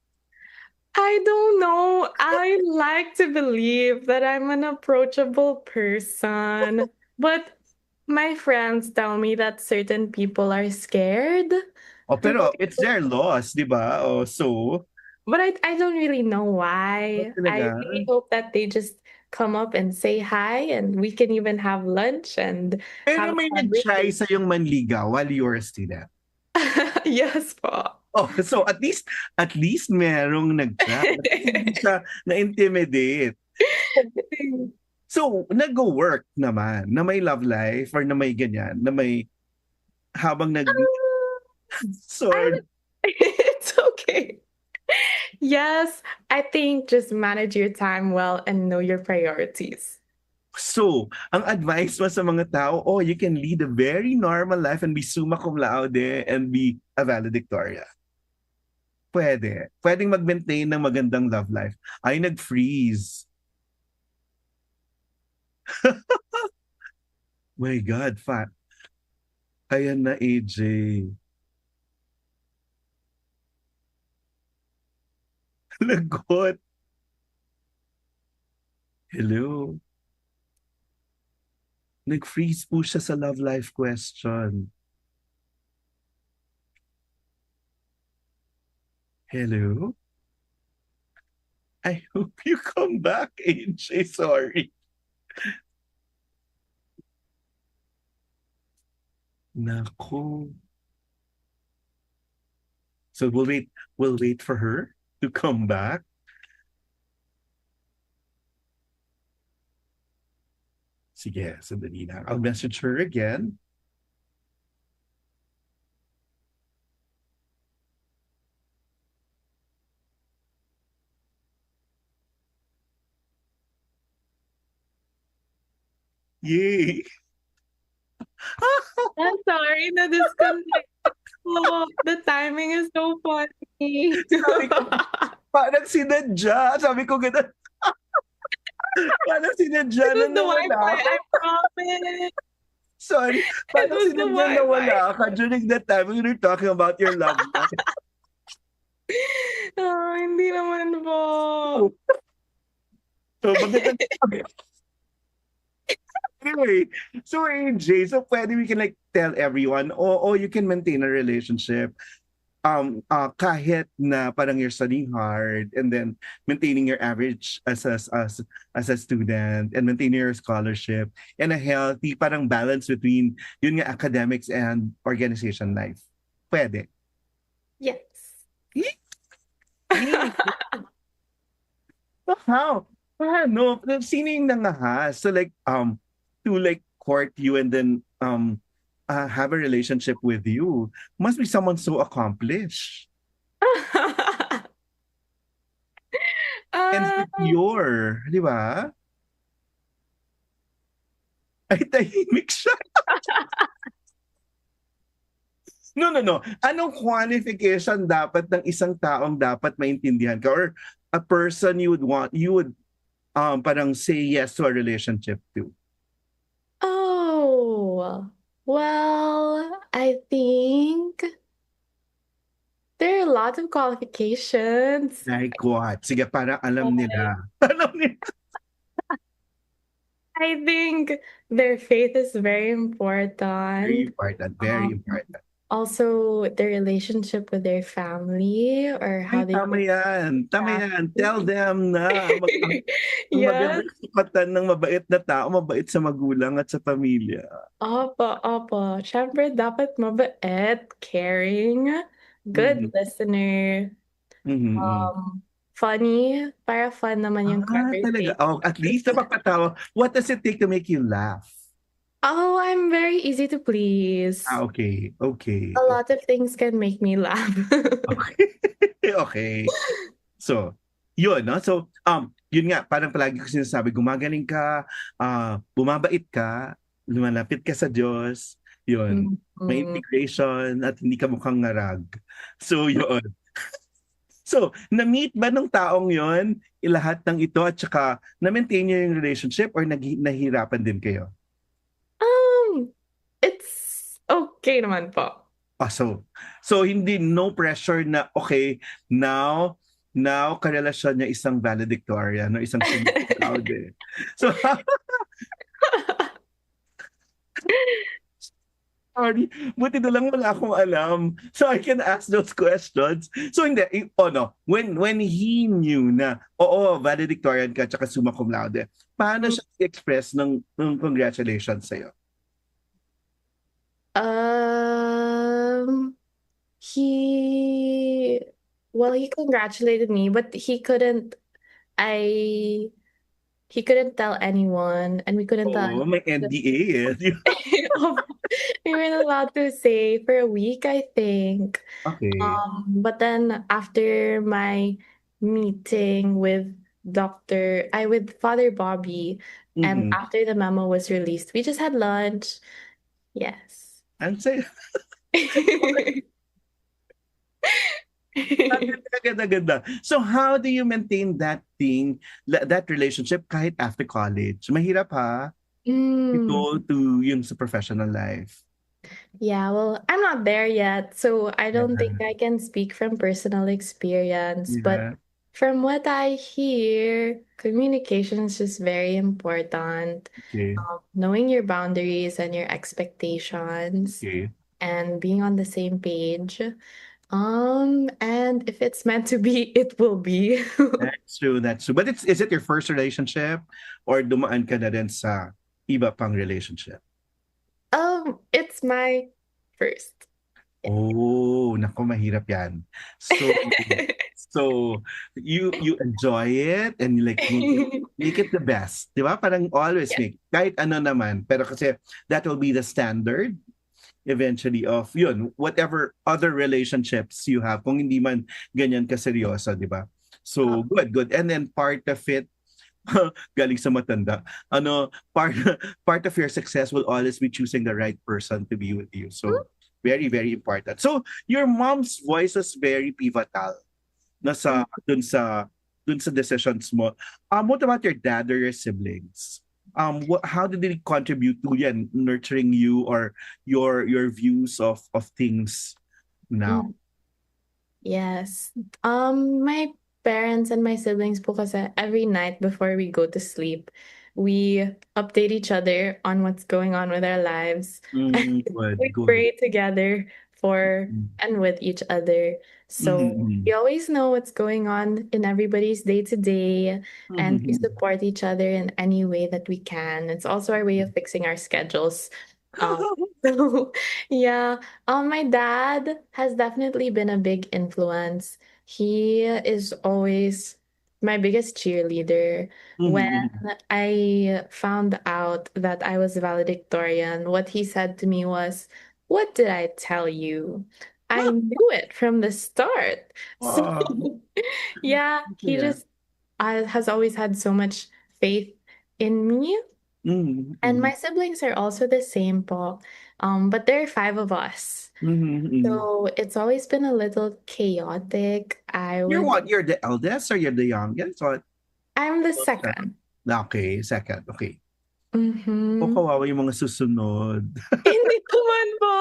I don't know. I like to believe that I'm an approachable person, but my friends tell me that certain people are scared to go. Pero it's their loss, di ba? So, But I don't really know why. I talaga. really hope that they just come up and say hi and we can even have lunch and Pero have a may nag-try conversation. sa'yong manligaw while you were a student. Yes po. So at least merong nag-try. At least hindi siya na-intimidate. So, nag-work naman na may love life or na may ganyan, na may habang I sword. It's okay. Yes, I think just manage your time well and know your priorities. So, ang advice mo sa mga tao, you can lead a very normal life and be summa cum laude and be a valedictorian. Pwede. Pwedeng mag-maintain ng magandang love life. Ay, nag-freeze. My God, fat. Ayan na, AJ. Lagot. Hello. Nag-freeze po siya sa love life question. Hello? I hope you come back, AJ. Sorry. Naku. So we'll wait for her to come back. Sige, sandali lang. I'll message her again. Yay! I'm sorry na disconnect po. The timing is so funny. Sabi ko, parang sinadya. Sabi ko ganun. Parang sinadya It na was the nawala Wi-Fi, ako. I promise. Sorry. It Parang was the sinadya na Wi-Fi. wala ka during that time when we were talking about your love life. Hindi naman po. So, magandang Anyway, so AJ, so pwede we can like tell everyone, you can maintain a relationship kahit na parang you're studying hard and then maintaining your average as a student and maintaining your scholarship and a healthy parang balance between yun nga academics and organization life. Pwede. Yes. How? Paano? Sino yung nangahas? So like to like court you and then have a relationship with you must be someone so accomplished and secure, di ba? Ay, tahimik siya. No. Anong qualification dapat ng isang taong dapat maintindihan ka or a person you would parang say yes to a relationship to? Oh, well, I think there are a lot of qualifications. Like what? Sige, parang alam nila. Alam nila. I think their faith is very important. Very important. Very important. Also, their relationship with their family or how Ay, they tama yan. Tama yan. Tell them na ang Yes. magandang sukatan ng mabait na tao, mabait sa magulang at sa pamilya. Opo. Siyempre, dapat mabait, caring, good listener, funny. Para fun naman yung Talaga. conversation. At least napapatawa. What does it take to make you laugh? Oh, I'm very easy to please. Okay. A lot of things can make me laugh. Okay. So, yun, no? So, yun nga, parang palagi ko sinasabi, gumagaling ka, bumabait ka, lumalapit ka sa Diyos, yun. May Mm. integration at hindi ka mukhang ngarag. So, yun. So, na-meet ba ng taong yon lahat ng ito at saka na-maintain niyo yung relationship or nahihirapan din kayo? Um, it's okay naman po. So hindi no pressure na okay, now karelasyon niya isang valedictorian o isang summa cum laude. So sorry, buti na lang wala akong alam. So I can ask those questions. So hindi, no, when he knew na, oo, valedictorian ka tsaka summa cum laude, paano siya express ng congratulations sa'yo? Um, he, well, he congratulated me, but I, he couldn't tell anyone, and we couldn't tell Oo, may NDA eh. we weren't allowed to say for a week, I think. Okay. But then after my meeting with Father Bobby, and Mm-hmm. after the memo was released, we just had lunch. Yes. Ang saya. Ganda. So how do you maintain that that relationship kahit after college? Mahirap ha? You Mm. go to yung sa professional life. Yeah, well, I'm not there yet, so I don't think Yeah. I can speak from personal experience. But Yeah. from what I hear, communication is just very important. Okay. Knowing your boundaries and your expectations Okay. and being on the same page. And if it's meant to be, it will be. That's true. That's true. But is it your first relationship or dumaan ka na rin sa iba pang relationship? It's my first. Oh, naku, mahirap yan. So, so you enjoy it and you like make it the best, di ba? Parang always Yeah. make kahit ano naman, pero kasi that will be the standard eventually of yun, whatever other relationships you have, kung hindi man ganyan kaseryoso, di ba? So, Oh, good. And then part of it, galing sa matanda, part, part of your success will always be choosing the right person to be with you. So, very, very important. So, your mom's voice was very pivotal nasa dun sa decisions mo. What about your dad or your siblings? How did they contribute to yan, nurturing you or your views of things now? mm. Yes. My parents and my siblings po kasi every night before we go to sleep, we update each other on what's going on with our lives. We Good. pray together for Mm-hmm. and with each other. So Mm-hmm. we always know what's going on in everybody's day to day, and we Mm-hmm. support each other in any way that we can. It's also our way of fixing our schedules. Um, so yeah, my dad has definitely been a big influence. He is always my biggest cheerleader. When Mm-hmm. I found out that I was valedictorian, what he said to me was, "What did I tell you? I knew it from the start." So, Wow. yeah, he Yeah. just has always had so much faith in me. And Mm-hmm. my siblings are also the same po. But there are five of us. Mm-hmm. So it's always been a little chaotic. You're what? You're the eldest or you're the youngest? What? I'm the Okay, second. okay, second. Okay. O Mm-hmm. kawawa yung mga susunod. Hindi naman po.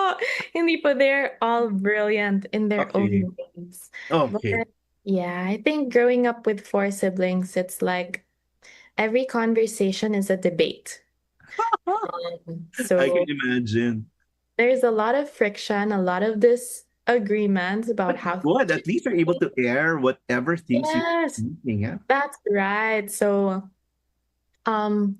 Hindi po. They're all brilliant in their Okay. own ways. Okay. But yeah, I think growing up with four siblings, it's like every conversation is a debate. I can So imagine. there's a lot of friction, a lot of disagreements about But how good. things should At least you're able be. to air whatever things you're Yes, thinking. Yeah. that's right. So Um,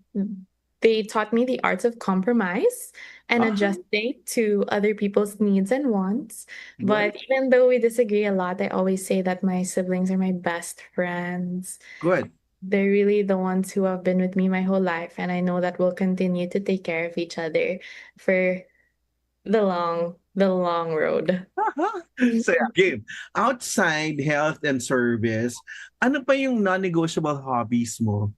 they taught me the arts of compromise and Uh-huh. adjusting to other people's needs and wants. Good. But even though we disagree a lot, I always say that my siblings are my best friends. Good. They're really the ones who have been with me my whole life, and I know that we'll continue to take care of each other for the long road. So yeah, game. Outside health and service, ano pa yung non-negotiable hobbies mo?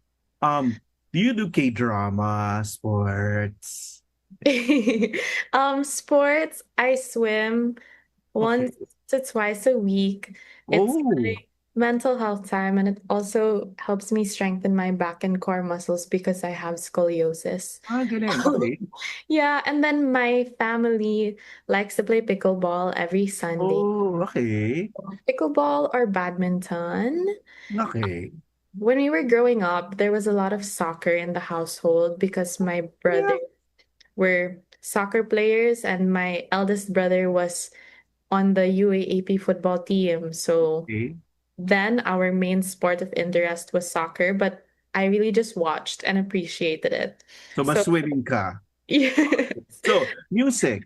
Do you do K-drama, sports? Sports, I swim Okay. once to twice a week. It's my Oh, mental health time, and it also helps me strengthen my back and core muscles because I have scoliosis. galing. Okay. Yeah, and then my family likes to play pickleball every Sunday. Oh, okay. Pickleball or badminton. Okay. When we were growing up, there was a lot of soccer in the household because my Yeah. brother were soccer players and my eldest brother was on the UAAP football team. So Okay. then our main sport of interest was soccer, but I really just watched and appreciated it. So, So maswimming ka. yes. So, music.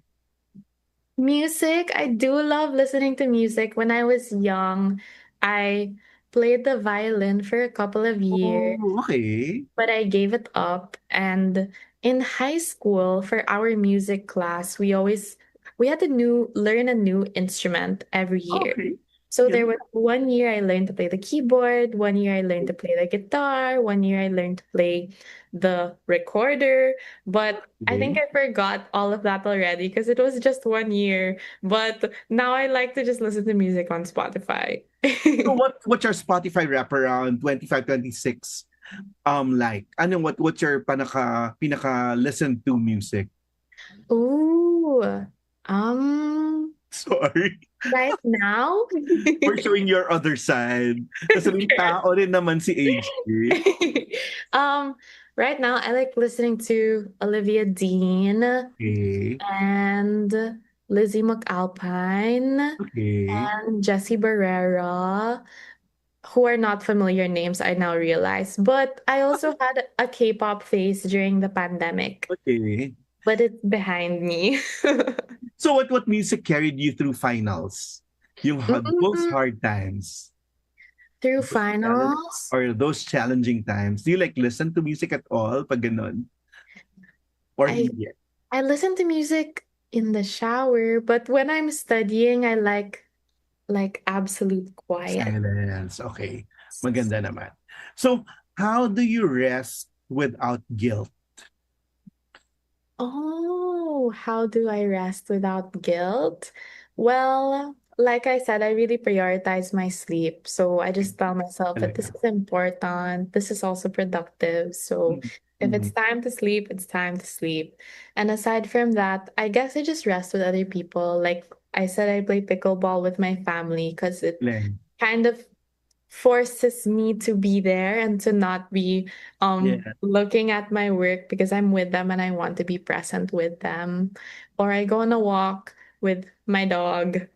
Music, I do love listening to music. When I was young, I played the violin for a couple of years, Oh, okay. but I gave it up. And in high school, for our music class, we had to learn a new instrument every year. Okay. So there Galing. was one year I learned to play the keyboard, one year I learned to play the guitar, one year I learned to play the recorder, but I think Okay. I forgot all of that already because it was just one year. But now I like to just listen to music on Spotify. So, what's your Spotify wrap around 25, 26? Like? Ano, what's your pinaka listen to music? Ooh, um, Sorry. right now? For showing your other side. Kasi may tao rin naman si AJ. Um, right now I like listening to Olivia Dean Okay. and Lizzie McAlpine Okay. and Jessie Barrera, who are not familiar names, I now realize. But I also had a K-pop phase during the pandemic, Okay. but it's behind me. So what music carried you through finals? Those Mm, hard times. through Those challenge, finals, or those challenging times. Do you like listen to music at all pag ganun? Or I hindi? I listen to music in the shower, but when I'm studying, I like absolute quiet. Silence. Okay. Maganda naman. So, how do you rest without guilt? Oh, how do I rest without guilt? Well, like I said, I really prioritize my sleep. So I just tell myself that this Talaga. is important. This is also productive. So if it's Mm-hmm. time to sleep, it's time to sleep. And aside from that, I guess I just rest with other people. Like I said, I play pickleball with my family because it kind of forces me to be there and to not be Yeah. looking at my work because I'm with them and I want to be present with them. Or I go on a walk with my dog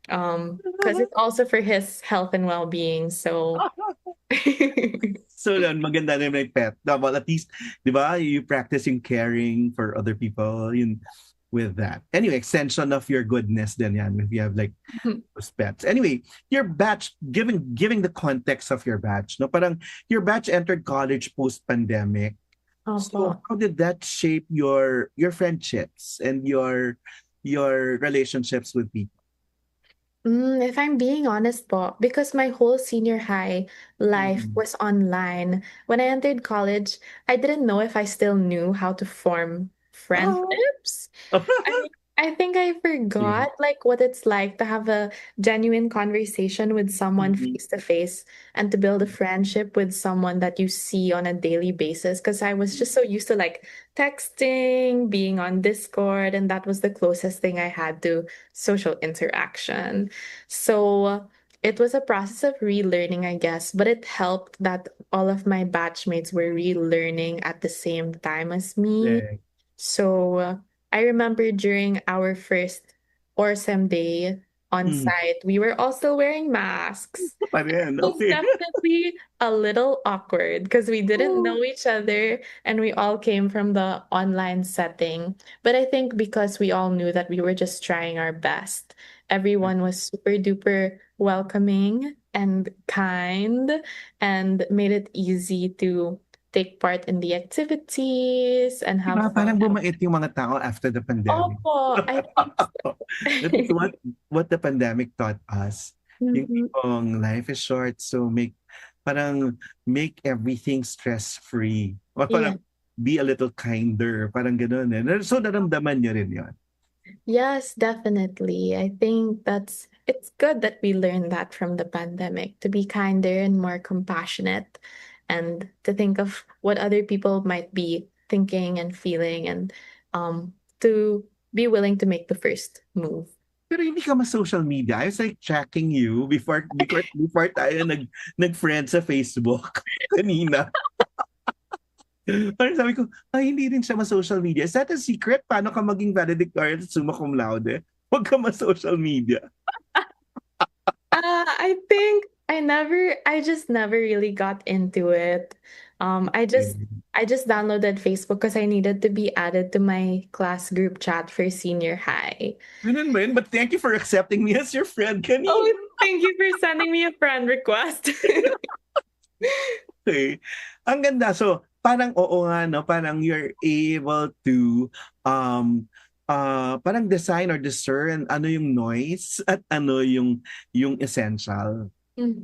because it's also for his health and well-being. So So yun, maganda na may pet. Well, at least, di ba, you practice yung caring for other people yun, with that. Anyway, extension of your goodness then yan if you have like those pets. Anyway, your batch, giving the context of your batch, no? Parang your batch entered college post-pandemic. So Opo. how did that shape your friendships and your relationships with people? If I'm being honest po, because my whole senior high life Mm. was online, when I entered college, I didn't know if I still knew how to form Oh. friendships. I think I Yeah. forgot like what it's like to have a genuine conversation with someone Mhm. face to face and to build a friendship with someone that you see on a daily basis. Because I was just so used to like texting, being on Discord, and that was the closest thing I had to social interaction. So it was a process of relearning, I guess, but it helped that all of my batchmates were relearning at the same time as me. Correct. So I remember during our first Orsem day on Mm. site, we were all still wearing masks. Pa rin, It was okay. definitely a little awkward because we didn't Oh. know each other and we all came from the online setting. But I think because we all knew that we were just trying our best, everyone was super duper welcoming and kind and made it easy to take part in the activities and have Diba, fun. parang bumait yung mga tao after the pandemic. Opo, I think That is what the pandemic taught us. Yung Mhm. tipong life is short, so parang make everything stress-free. Or Yeah. parang be a little kinder. Parang gano'n eh. So naramdaman niyo rin yun. Yes, definitely. I think it's good that we learned that from the pandemic to be kinder and more compassionate and to think of what other people might be thinking and feeling and to be willing to make the first move. Pero hindi ka ma-social media. I was like checking you before tayo nag-friend sa Facebook kanina. Parang sabi ko, ay, hindi rin siya ma-social media. Is that a secret? Paano ka maging valedictorian at summa cum laude? Huwag ka ma-social media. I think I just never really got into it. I just downloaded Facebook because I needed to be added to my class group chat for senior high. Ganun ba yun? But thank you for accepting me as your friend kanina. Oh, thank you for sending me a friend request. Okay. Ang ganda. So, parang oo nga, no? Parang you're able to parang design or discern ano yung noise at ano yung essential.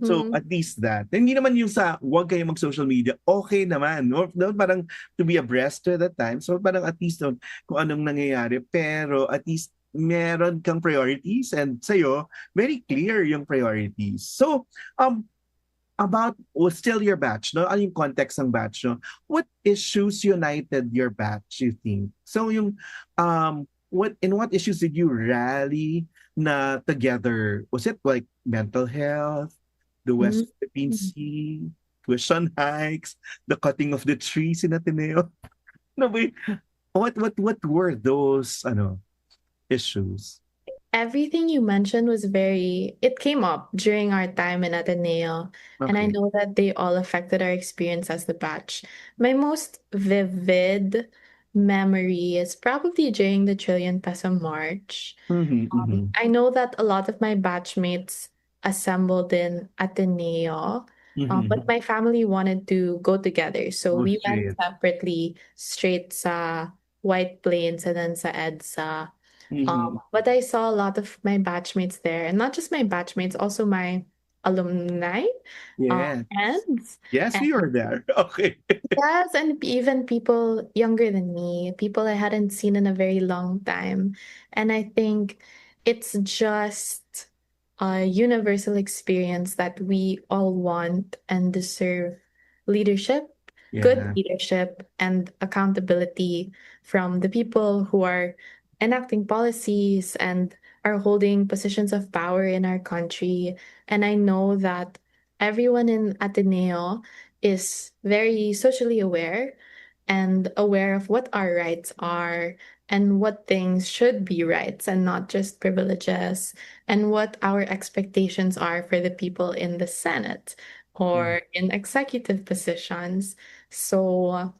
So, Mhm. at least that. Hindi naman yung sa wag kayo mag-social media, okay naman. No? No? Parang to be abreast to that time. So, parang at least no, kung anong nangyayari. Pero at least meron kang priorities and sa'yo, very clear yung priorities. So, about still your batch, no? Ano yung context ng batch, no? What issues united your batch, you think? So yung what issues did you rally na together? Was it like mental health, the West Philippine Mhm. Sea, tuition hikes, the cutting of the trees in Ateneo? No, wait. What were those issues? Everything you mentioned it came up during our time in Ateneo, and I Okay. know that they all affected our experience as the batch. My most vivid memory is probably during the Trillion Peso March. Mm-hmm, mm-hmm, I know that a lot of my batchmates assembled in Ateneo, but mm-hmm. my family wanted to go together. So Go we went straight. separately straight sa White Plains and then sa EDSA. Mm-hmm. But I saw a lot of my batchmates there, and not just my batchmates, also my alumni, Yes. friends. Yes, And we were there. Okay. yes, and even people younger than me, people I hadn't seen in a very long time. And I think it's just a universal experience that we all want and deserve leadership, good Yeah. leadership, and accountability from the people who are enacting policies and are holding positions of power in our country. And I know that everyone in Ateneo is very socially aware and aware of what our rights are and what things should be rights and not just privileges, and what our expectations are for the people in the Senate Yeah. or in executive positions. So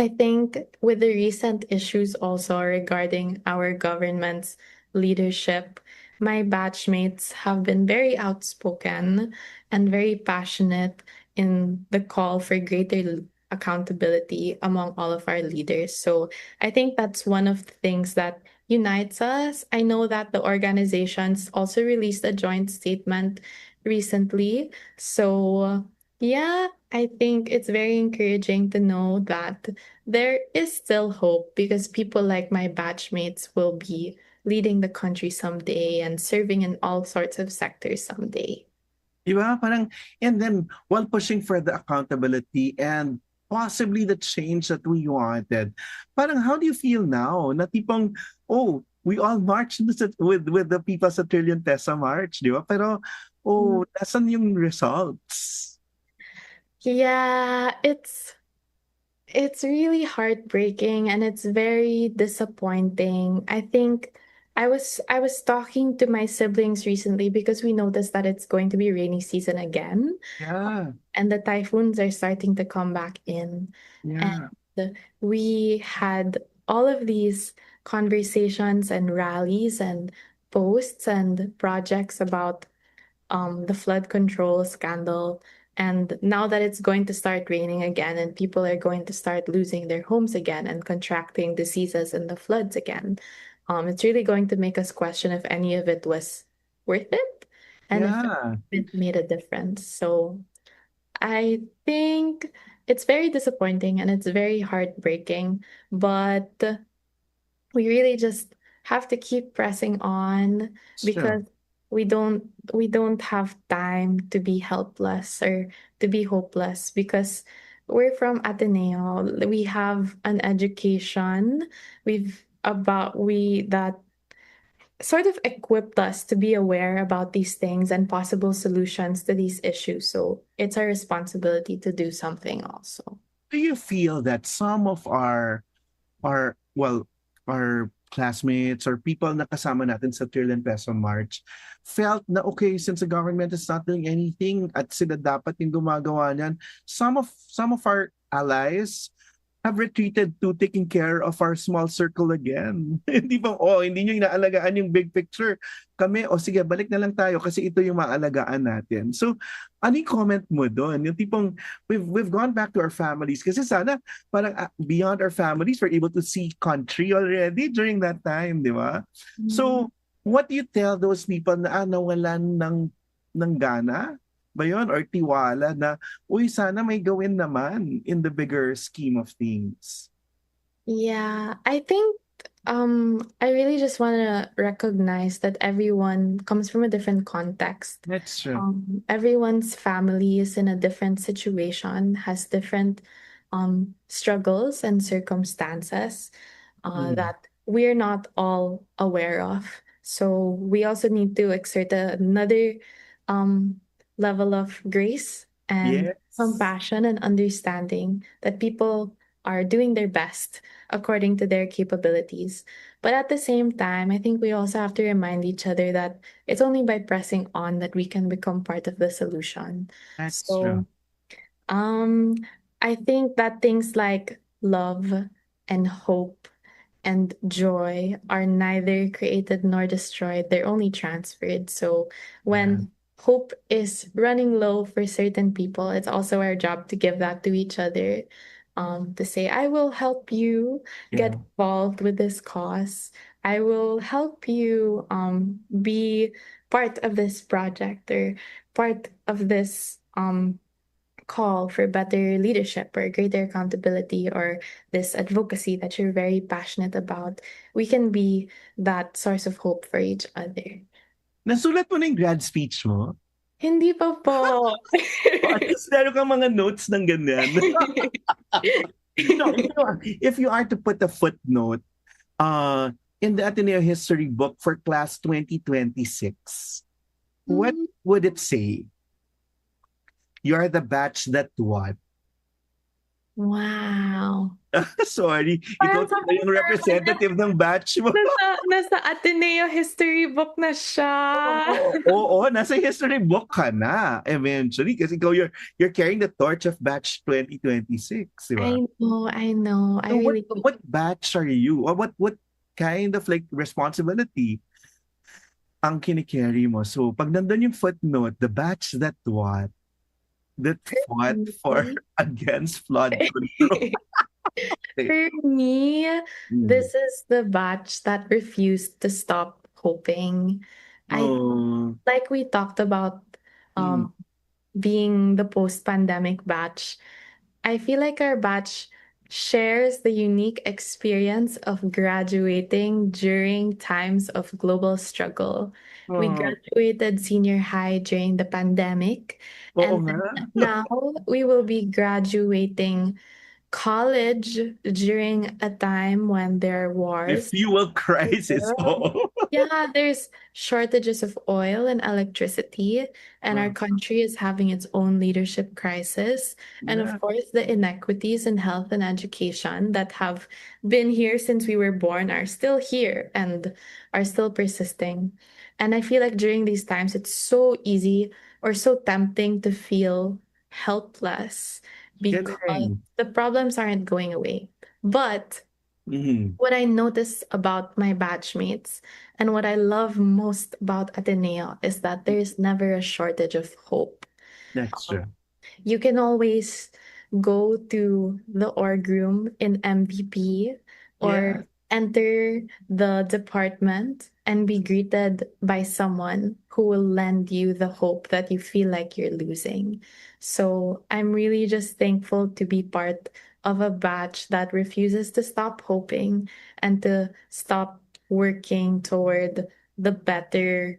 I think with the recent issues also regarding our government's leadership, my batchmates have been very outspoken and very passionate in the call for greater accountability among all of our leaders. So I think that's one of the things that unites us. I know that the organizations also released a joint statement recently. So yeah, I think it's very encouraging to know that there is still hope because people like my batchmates will be leading the country someday and serving in all sorts of sectors someday. Diba? Parang, and then while pushing for the accountability and possibly the change that we wanted, parang how do you feel now? Na tipong, oh, we all marched with the people sa Trillion Peso March, di ba? Pero, oh, nasan yung results? Yeah, it's really heartbreaking and it's very disappointing. I think I was talking to my siblings recently because we noticed that it's going to be rainy season again Yeah, and the typhoons are starting to come back in. yeah. And we had all of these conversations and rallies and posts and projects about the flood control scandal And now that it's going to start raining again and people are going to start losing their homes again and contracting diseases and the floods again, it's really going to make us question if any of it was worth it and if Yeah. it made a difference. So I think it's very disappointing and it's very heartbreaking, but we really just have to keep pressing on It's true. because we don't have time to be helpless or to be hopeless because we're from Ateneo. We have an education. We that sort of equipped us to be aware about these things and possible solutions to these issues. So it's our responsibility to do something also. Do you feel that some of our classmates or people na kasama natin sa Trillion Peso March felt na okay, since the government is not doing anything at sila dapat yung gumagawa niyan, some of our allies have retreated to taking care of our small circle again. Hindi ba, hindi nyo inaalagaan yung big picture. Kami, sige, balik na lang tayo kasi ito yung maalagaan natin. So, ano yung comment mo doon? Yung tipong, we've gone back to our families kasi sana parang beyond our families, we're able to see country already during that time, di ba? So, what do you tell those people na nawalan ng gana ba yun or tiwala na, uy, sana may gawin naman in the bigger scheme of things? Yeah, I think I really just want to recognize that everyone comes from a different context. That's true. Everyone's family is in a different situation, has different struggles and circumstances that we're not all aware of. So we also need to exert another level of grace and Yes. compassion and understanding that people are doing their best according to their capabilities. But at the same time, I think we also have to remind each other that it's only by pressing on that we can become part of the solution. That's true. So, I think that things like love and hope and joy are neither created nor destroyed, they're only transferred. So, when hope is running low for certain people, it's also our job to give that to each other. To say, I will help you get Yeah. involved with this cause. I will help you be part of this project or part of this call for better leadership or greater accountability or this advocacy that you're very passionate about. We can be that source of hope for each other. Nasulat mo na yung grad speech mo? Hindi pa po. At least meron kang mga notes ng ganyan. If you are to put a footnote in the Ateneo History book for class 2026, what would it say? You're the batch that what? Wow. Sorry, ikaw Parang sabi yung representative ng batch mo. Nasa Ateneo history book na siya. Oo, nasa history book ka na eventually kasi ikaw you're carrying the torch of batch 2026, di ba? I know. I So really what batch are you? Or what kind of like responsibility ang kinikerry mo? So pag nandun yung footnote, the batch that what? That fought for against flood control. For me, this is the batch that refused to stop hoping. Like we talked about being the post-pandemic batch. I feel like our batch shares the unique experience of graduating during times of global struggle. We graduated senior high during the pandemic, and now we will be graduating college during a time when there are The wars. fuel crisis. Yeah, there's shortages of oil and electricity, and our country is having its own leadership crisis. And of course, the inequities in health and education that have been here since we were born are still here and are still persisting. And I feel like during these times, it's so easy or so tempting to feel helpless because the problems aren't going away. But what I notice about my batchmates and what I love most about Ateneo is that there is never a shortage of hope. That's true. you can always go to the org room in MVP Yeah. or enter the department and be greeted by someone who will lend you the hope that you feel like you're losing. So I'm really just thankful to be part of a batch that refuses to stop hoping and to stop working toward the better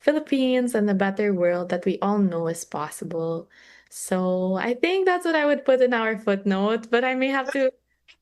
Philippines and the better world that we all know is possible. So I think that's what I would put in our footnote, but I may have to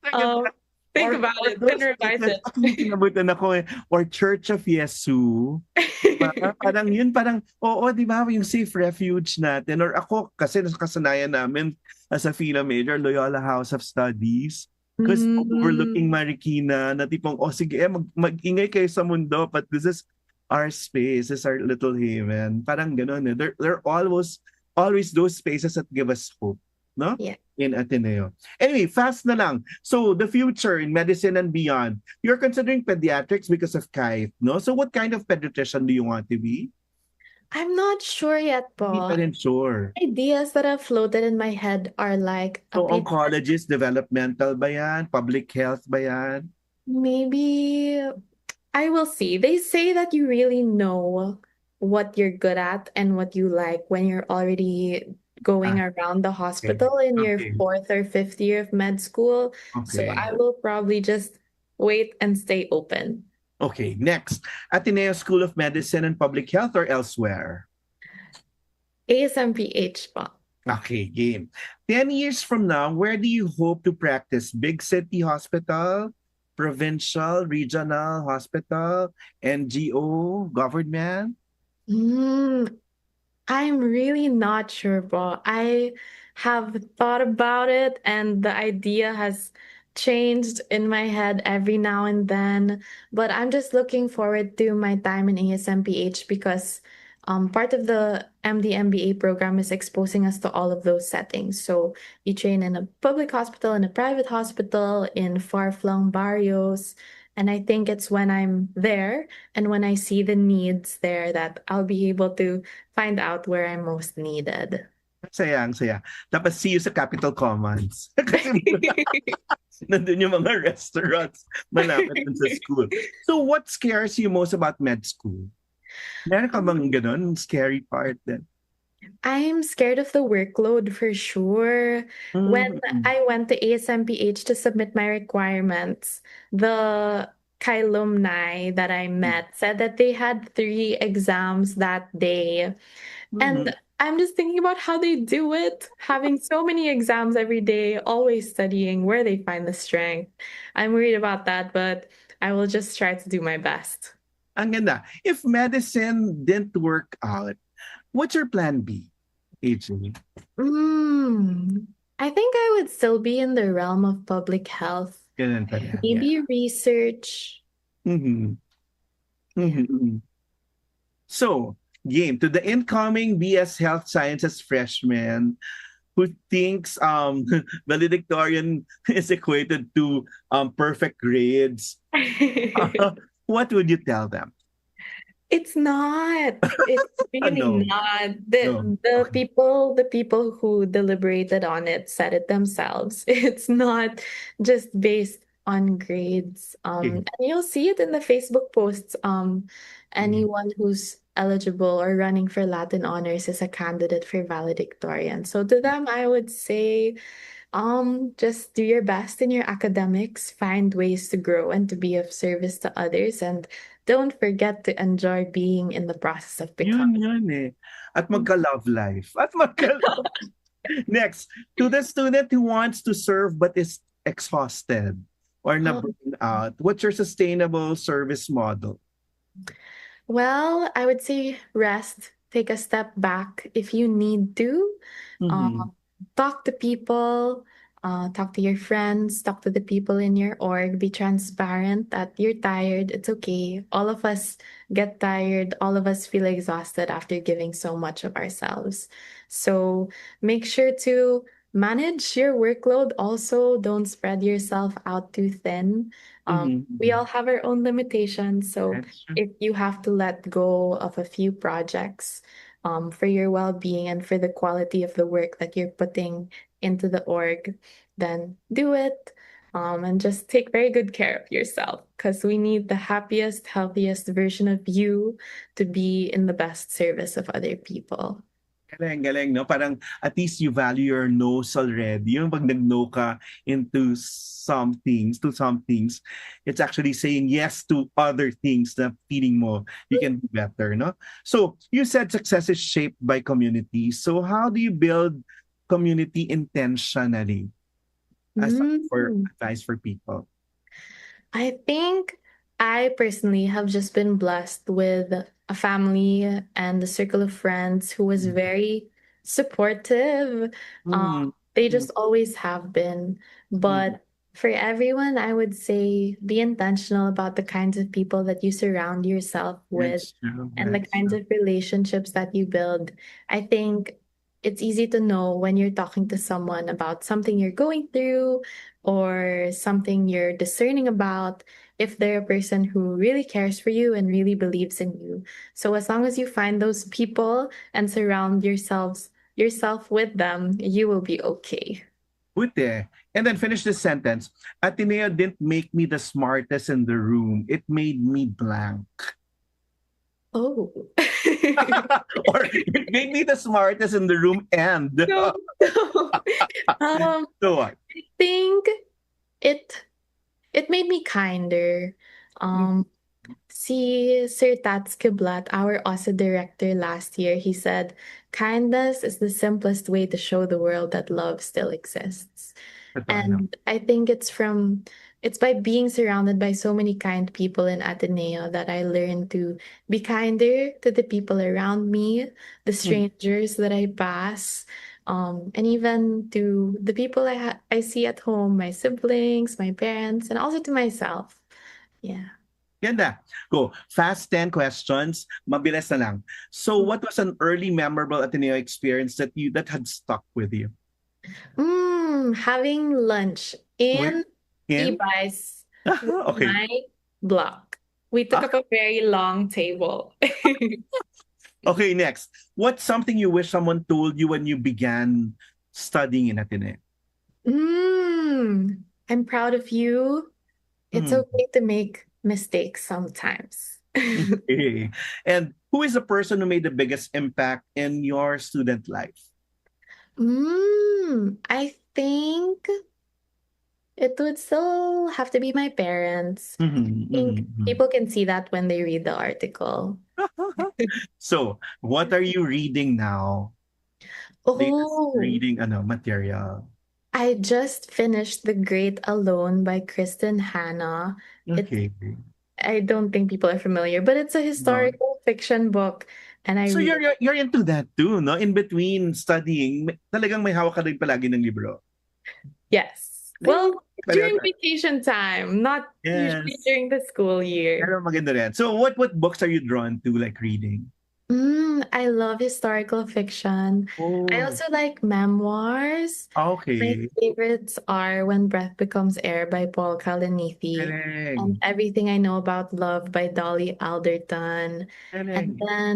Look at um that. think about Or it and those revise places, it. actually kinabutan ako eh, or Church of Yesu. Diba? Parang yun, parang, oo, di ba, yung safe refuge natin. Or ako, kasi kasanayan namin as a FINA major, Loyola House of Studies. Because overlooking Mm, Marikina, na tipong, oh sige, mag-ingay kayo sa mundo, but this is our space, this is our little haven. Parang ganun eh. There are always those spaces that give us hope, no? yeah. In Ateneo. Anyway, fast na lang. So, the future in medicine and beyond. You're considering pediatrics because of Kite, no? So, what kind of pediatrician do you want to be? I'm not sure yet, Hindi pa po. rin sure. Ideas that have floated in my head are like a So, pediatric, oncologist, developmental ba yan? Public health ba yan? maybe I will see. They say that you really know what you're good at and what you like when you're already going Ah, around the okay. hospital in your Okay. fourth or fifth year of med school. So Okay. I will probably just wait and stay open. Okay. Next. Ateneo School of Medicine and Public Health or elsewhere? ASMPH pa. Okay, game. 10 years from now, where do you hope to practice? Big city hospital, provincial, regional hospital, NGO, government? Mm, I'm really not sure, bro. I have thought about it, and the idea has changed in my head every now and then. But I'm just looking forward to my time in ASMPH because part of the MD MBA program is exposing us to all of those settings. So you train in a public hospital, in a private hospital, in far-flung barrios. And I think it's when I'm there and when I see the needs there that I'll be able to find out where I'm most needed. Ang saya. Tapos see you sa Capitol Commons. Kasi nandun yung mga restaurants malapit dun sa school. So what scares you most about med school? Meron ka bang ganun? Scary part din? I'm scared of the workload for sure. When Mm. I went to ASMPH to submit my requirements, the alumni that I met said that they had 3 exams that day. Mhm. And I'm just thinking about how they do it, having so many exams every day, always studying, where they find the strength. I'm worried about that, but I will just try to do my best. Ang ganda. If medicine didn't work out, what's your plan B, AJ? Mm, I think I would still be in the realm of public health. Ganun pa rin. Yeah. Maybe research. Mhm. Yeah. Mhm. So, game to the incoming BS Health Sciences freshman who thinks valedictorian is equated to perfect grades. What would you tell them? It's not. It's really No, not. no. Okay. The people who deliberated on it said it themselves. It's not just based on grades. Okay. And you'll see it in the Facebook posts. Anyone who's eligible or running for Latin honors is a candidate for valedictorian. So to them, I would say, just do your best in your academics, find ways to grow and to be of service to others, and don't forget to enjoy being in the process of becoming. Yun eh. At magka-love life. At magka-love. Next, to the student who wants to serve but is exhausted or na Oh, burn out, what's your sustainable service model? well, I would say rest, take a step back if you need to. Mhm. Um, talk to people, talk to your friends, talk to the people in your org, be transparent that you're tired. It's okay. All of us get tired. All of us feel exhausted after giving so much of ourselves. So make sure to manage your workload. Also, don't spread yourself out too thin. Mhm. We all have our own limitations. So That's true. if you have to let go of a few projects, for your well-being and for the quality of the work that you're putting into the org, then do it. And just take very good care of yourself because we need the happiest, healthiest version of you to be in the best service of other people. Galing, no? Parang at least you value your no's already. Yung pag nag-no ka to some things, it's actually saying yes to other things na feeling mo you can do better, no? So, you said success is shaped by community. So, how do you build community intentionally? As for Mm. advice for people. I think I personally have just been blessed with a family and a circle of friends who was very supportive. Mm, They mm, just always have been. mm. But for everyone, I would say be intentional about the kinds of people that you surround yourself with That's true. and the That's kinds true. of relationships that you build. I think it's easy to know when you're talking to someone about something you're going through or something you're discerning about if they're a person who really cares for you and really believes in you. So as long as you find those people and surround yourself with them, you will be okay. Buti. And then finish this sentence. Ateneo didn't make me the smartest in the room. It made me blank. Oh. Or it made me the smartest in the room and. No, no. So what? I think it it made me kinder. Um, See Sir Tats Kiblat, our OSA director last year, he said, kindness is the simplest way to show the world that love still exists. Ito, ano? And I think it's by being surrounded by so many kind people in Ateneo that I learned to be kinder to the people around me, the strangers that I pass, and even to the people I see at home, my siblings, my parents, and also to myself. Yeah. Ganda. Go. Fast 10 questions. Mabilis na lang. So what was an early memorable Ateneo experience that had stuck with you? Having lunch Where? in In? Ibais with Okay. my block. We took Ah, up a very long table. okay, next. What's something you wish someone told you when you began studying in Ateneo? I'm proud of you. It's Hmm. okay to make mistakes sometimes. Okay. And who is the person who made the biggest impact in your student life? I think it would still have to be my parents. Mhm, I think mhm, people can see that when they read the article. mhm. So, what are you reading now? Latest Oh, reading material. I just finished The Great Alone by Kristen Hanna. It's Okay. I don't think people are familiar, but it's a No. historical fiction book and I So really you're into that too, no? In between studying, talagang may hawak ka rin palagi ng libro. yes. Ay, Well, pareho during tayo. vacation time, not usually Yes. during the school year. Pero maganda rin. So what books are you drawn to like reading? I love historical fiction. I Oh, also like memoirs. My okay. favorites are When Breath Becomes Air by Paul Kalanithi Galing. and Everything I Know About Love by Dolly Alderton. And Galing. then,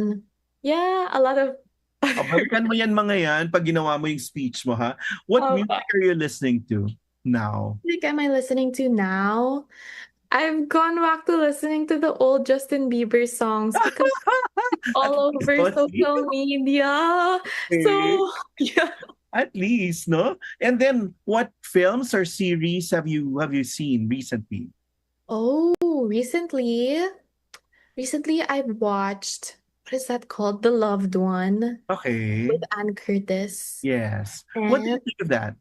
yeah, a lot of O, balikan mo yan mga yan pag ginawa mo yung speech mo, ha? What Oh, music are you listening to now? music am I listening to now? I've gone back to listening to the old Justin Bieber songs because At all least, over no? See? social media. Okay. So, yeah. At least, no? And then, what films or series have you seen recently? Oh, recently I've watched, what is that called? The Loved One Okay. with Anne Curtis. Yes. What do you And think of that?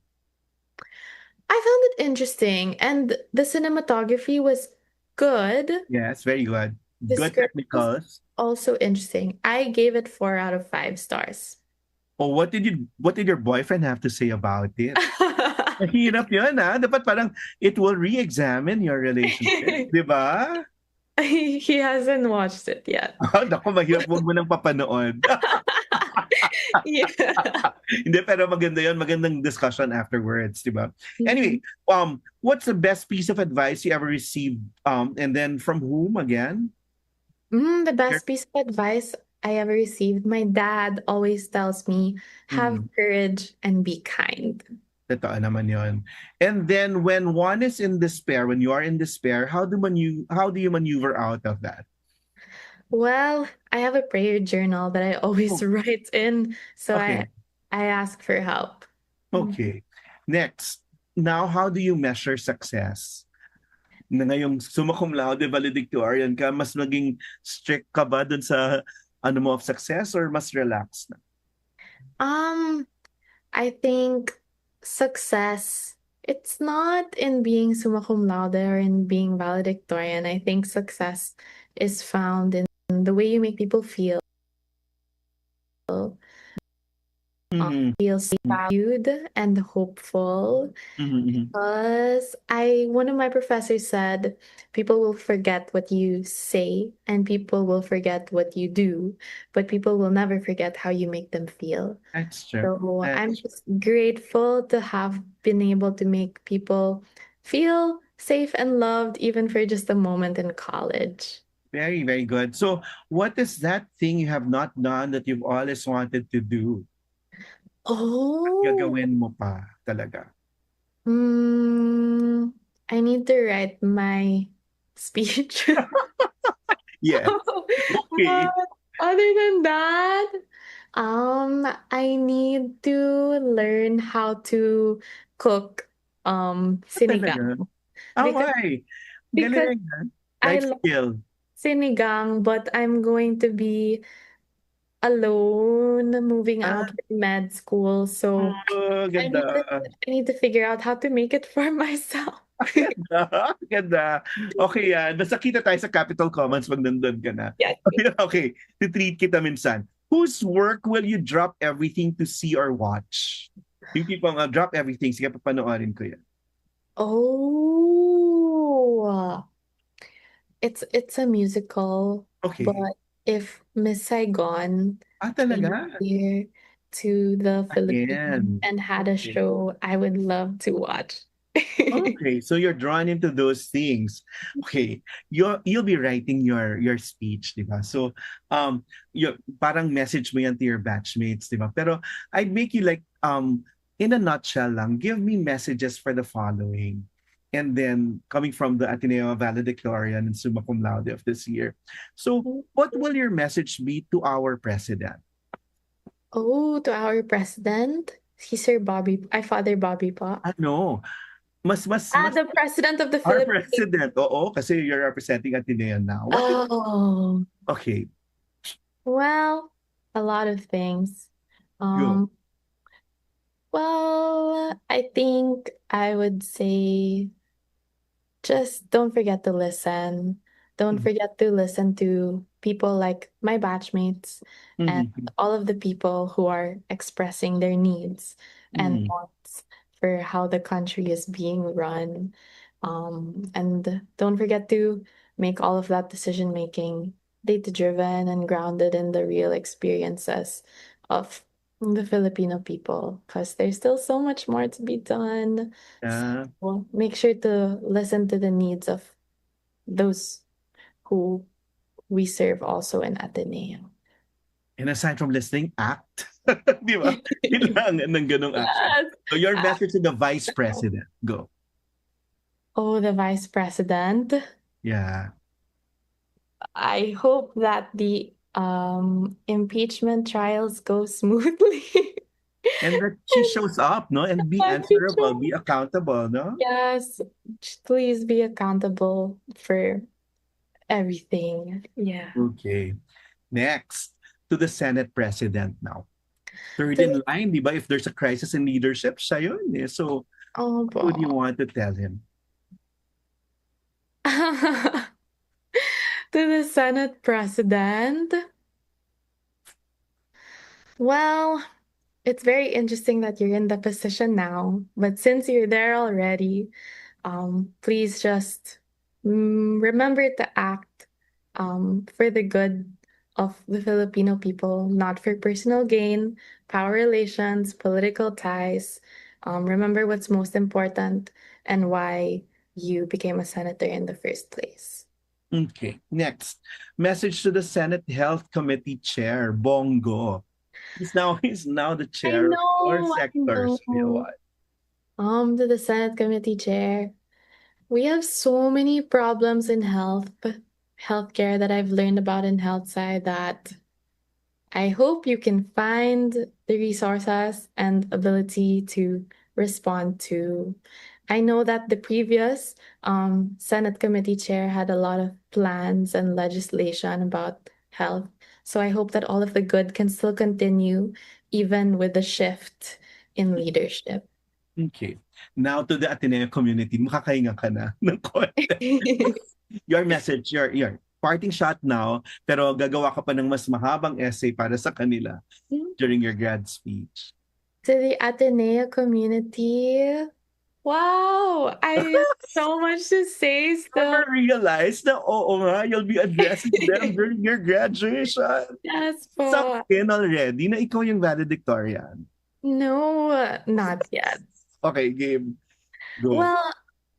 I found it interesting and the cinematography was good. Yes, very good. The Good script was technicals. also interesting. I gave it 4 out of 5 stars. Oh, what did your boyfriend have to say about it? Mahirap yun, ha? Dapat parang it will re-examine your relationship. Di ba? He hasn't watched it yet. Ah, naku, mahirap. Huwag mo nang papanood. Yeah. Hindi, pero maganda yun. Magandang discussion afterwards, di ba? Mhm. Anyway, what's the best piece of advice you ever received? And then from whom again? The best piece of advice I ever received. My dad always tells me, have Mm. courage and be kind. Totoo naman yon. And then when one is in despair, when you are in despair, how do you maneuver out of that? Well, I have a prayer journal that I always Oh, write in, so okay. I ask for help. Mm. Okay. Next. Now, how do you measure success? Na ngayong summa cum laude valedictorian ka, mas naging strict ka ba dun sa ano mo of success or mas relaxed na? Um, I think success, it's not in being summa cum laude or in being valedictorian. I think success is found in the way you make people feel. Mhm. Feels valued and hopeful. Mhm, mhm. Because one of my professors said, people will forget what you say and people will forget what you do, but people will never forget how you make them feel. That's true. So I'm That's just grateful to have been able to make people feel safe and loved, even for just a moment in college. very, very good. So, what is that thing you have not done that you've always wanted to do? Oh, Gagawin mo pa talaga? mm, I need to write my speech. Yes. But Okay. other than that, I need to learn how to cook Talaga? sinigang Ah, because why? because Galing, ah. I Life love skill. sinigang, but I'm going to be alone moving Ah, out for med school, so oh, I need to ganda. I need to figure out how to make it for myself. Ganda. Ganda. Okay, yan. Basta kita tayo sa Capital Commons pag nandun ka na. Yes. Okay, titreat kita minsan. Whose work will you drop everything to see or watch? Yung tipong drop everything, sige papanoorin ko yan. Oh. It's a musical, Okay. but if Miss Saigon Ah, came talaga? here to the Philippines Again. and had a Okay. show, I would love to watch. Okay, so you're drawn into those things. Okay, you'll be writing your speech, di ba? So, you parang message mo yan to your batchmates, di ba? Pero I'd make you like in a nutshell lang, give me messages for the following. And then coming from the Ateneo Valedictorian and summa cum laude of this year. So, what will your message be to our president? Oh, to our president, he's Sir Bobby, Father Bobby pa. Ano? Mas The president of the our Philippines. president. Oo, kasi you're representing Ateneo now. What is, Oh, okay, well, a lot of things. go. Um, well, I think I would say just don't forget to listen. Don't Mhm, forget to listen to people like my batchmates and mhm, all of the people who are expressing their needs and mhm. wants for how the country is being run. And don't forget to make all of that decision making data driven and grounded in the real experiences of the Filipino people because there's still so much more to be done. Yeah. Well, make sure to listen to the needs of those who we serve also in Ateneo. And aside from listening, act. Di ba? Kailangan ng ganong action. Yes. So your Uh, message to the vice president. Go. oh, the vice president. Yeah. I hope that the impeachment trials go smoothly. And that she shows up, no? And be That she answerable, be accountable, no? yes, please be accountable for everything. Yeah. Okay. Next, to the Senate president now. Third To, in line, di ba? If there's a crisis in leadership, siya yun eh. So, oh, what would you want to tell him? to the Senate president. Well, it's very interesting that you're in the position now, but since you're there already, please just remember to act for the good of the Filipino people, not for personal gain, power relations, political ties. Remember what's most important and why you became a senator in the first place. Okay, next. Message to the Senate Health Committee Chair, Bongo. He's now the I chair of four know, I sectors. You know know. what? To the Senate Committee Chair, we have so many problems in healthcare that I've learned about in health side that I hope you can find the resources and ability to respond to. I know that the previous Senate committee chair had a lot of plans and legislation about health. So I hope that all of the good can still continue even with the shift in leadership. Okay. Now to the Ateneo community, makakahinga ka na ng konti. Your message, your parting shot now, pero gagawa ka pa ng mas mahabang essay para sa kanila during your grad speech. To the Ateneo community, wow, I have so much to say still. Never realized na oo nga, you'll be addressing them during your graduation. Yes po. Sucked in already na ikaw yung valedictorian. No, not yet. Okay, game. Go. Well,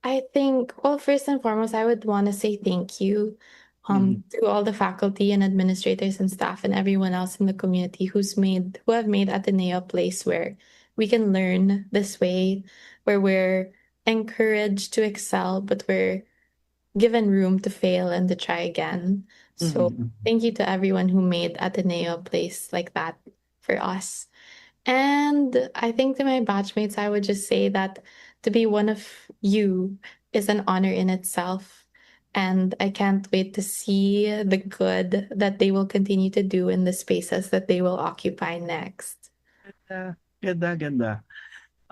I think, well, first and foremost, I would want to say thank you to all the faculty and administrators and staff and everyone else in the community who have made Ateneo a place where we can learn this way, where we're encouraged to excel, but we're given room to fail and to try again. So thank you to everyone who made Ateneo a place like that for us. And I think to my batchmates, I would just say that to be one of you is an honor in itself. And I can't wait to see the good that they will continue to do in the spaces that they will occupy next. Ganda.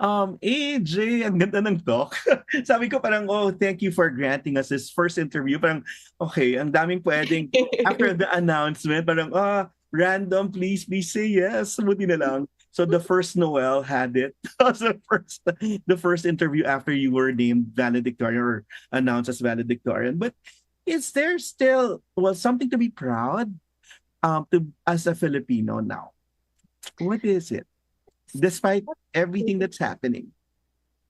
AJ, ang ganda ng talk. Sabi ko parang, oh, thank you for granting us this first interview. Parang, okay, ang daming pwedeng, after the announcement, parang, random, please say yes. Buti na lang. So the first Noel had it. the first interview after you were named valedictorian or announced as valedictorian. But is there still something to be proud as a Filipino now? What is it? Despite everything that's happening.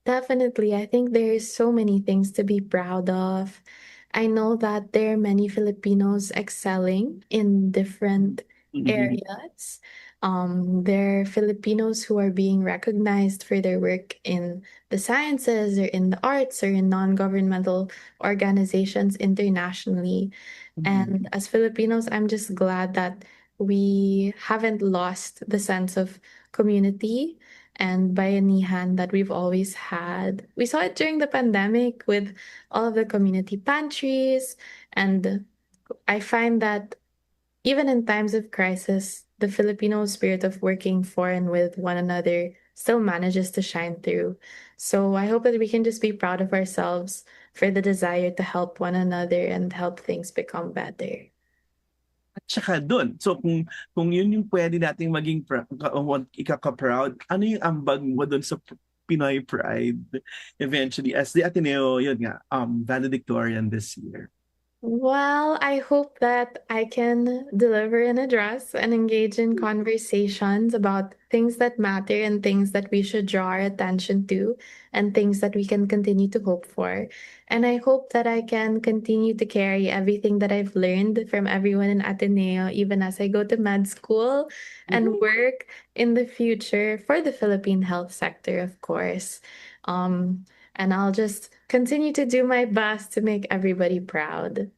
Definitely. I think there's so many things to be proud of. I know that there are many Filipinos excelling in different areas. There are Filipinos who are being recognized for their work in the sciences or in the arts or in non-governmental organizations internationally. And as Filipinos, I'm just glad that we haven't lost the sense of community and bayanihan that we've always had. We saw it during the pandemic with all of the community pantries, and I find that even in times of crisis, the Filipino spirit of working for and with one another still manages to shine through. So I hope that we can just be proud of ourselves for the desire to help one another and help things become better. At saka dun, so kung yun yung pwede nating maging ikaka-proud, ano yung ambag mo dun sa Pinoy Pride eventually as the Ateneo, yun nga, valedictorian this year? Well, I hope that I can deliver an address and engage in conversations about things that matter and things that we should draw our attention to and things that we can continue to hope for. And I hope that I can continue to carry everything that I've learned from everyone in Ateneo, even as I go to med school and work in the future for the Philippine health sector, of course. And I'll just continue to do my best to make everybody proud.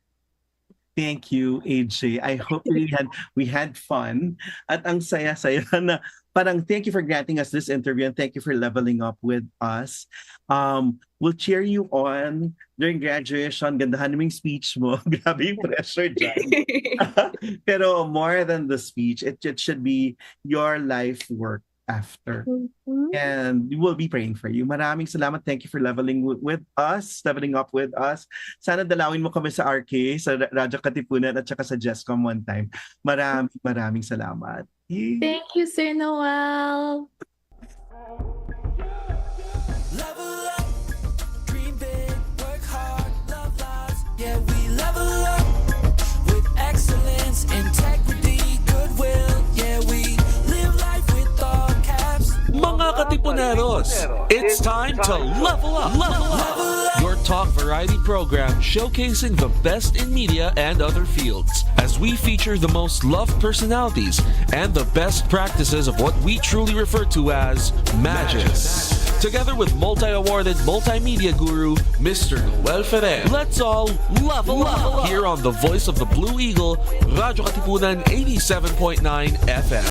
Thank you, AJ. I hope we had fun. At ang saya-saya na parang thank you for granting us this interview and thank you for leveling up with us. We'll cheer you on during graduation. Gandahan naming speech mo. Grabe yung pressure dyan. Pero more than the speech, it should be your life work after. And we will be praying for you. Maraming salamat. Thank you for leveling up with us. Sana dalawin mo kami sa RK, sa Radyo Katipunan at saka sa Jescom one time. Maraming salamat. Thank you, Sir Noel. Level up, dream big, work hard, love lives. Yeah, we level up with excellence, integrity, goodwill. Yeah, we live life with all caps. Mga Katipuneros, it's time to level up. Your talk variety program showcasing the best in media and other fields, as we feature the most loved personalities and the best practices of what we truly refer to as Magis. Together with multi-awarded multimedia guru, Mr. Noel Ferrer. Let's all level up here on the voice of the Blue Eagle, Radyo Katipunan 87.9 FM.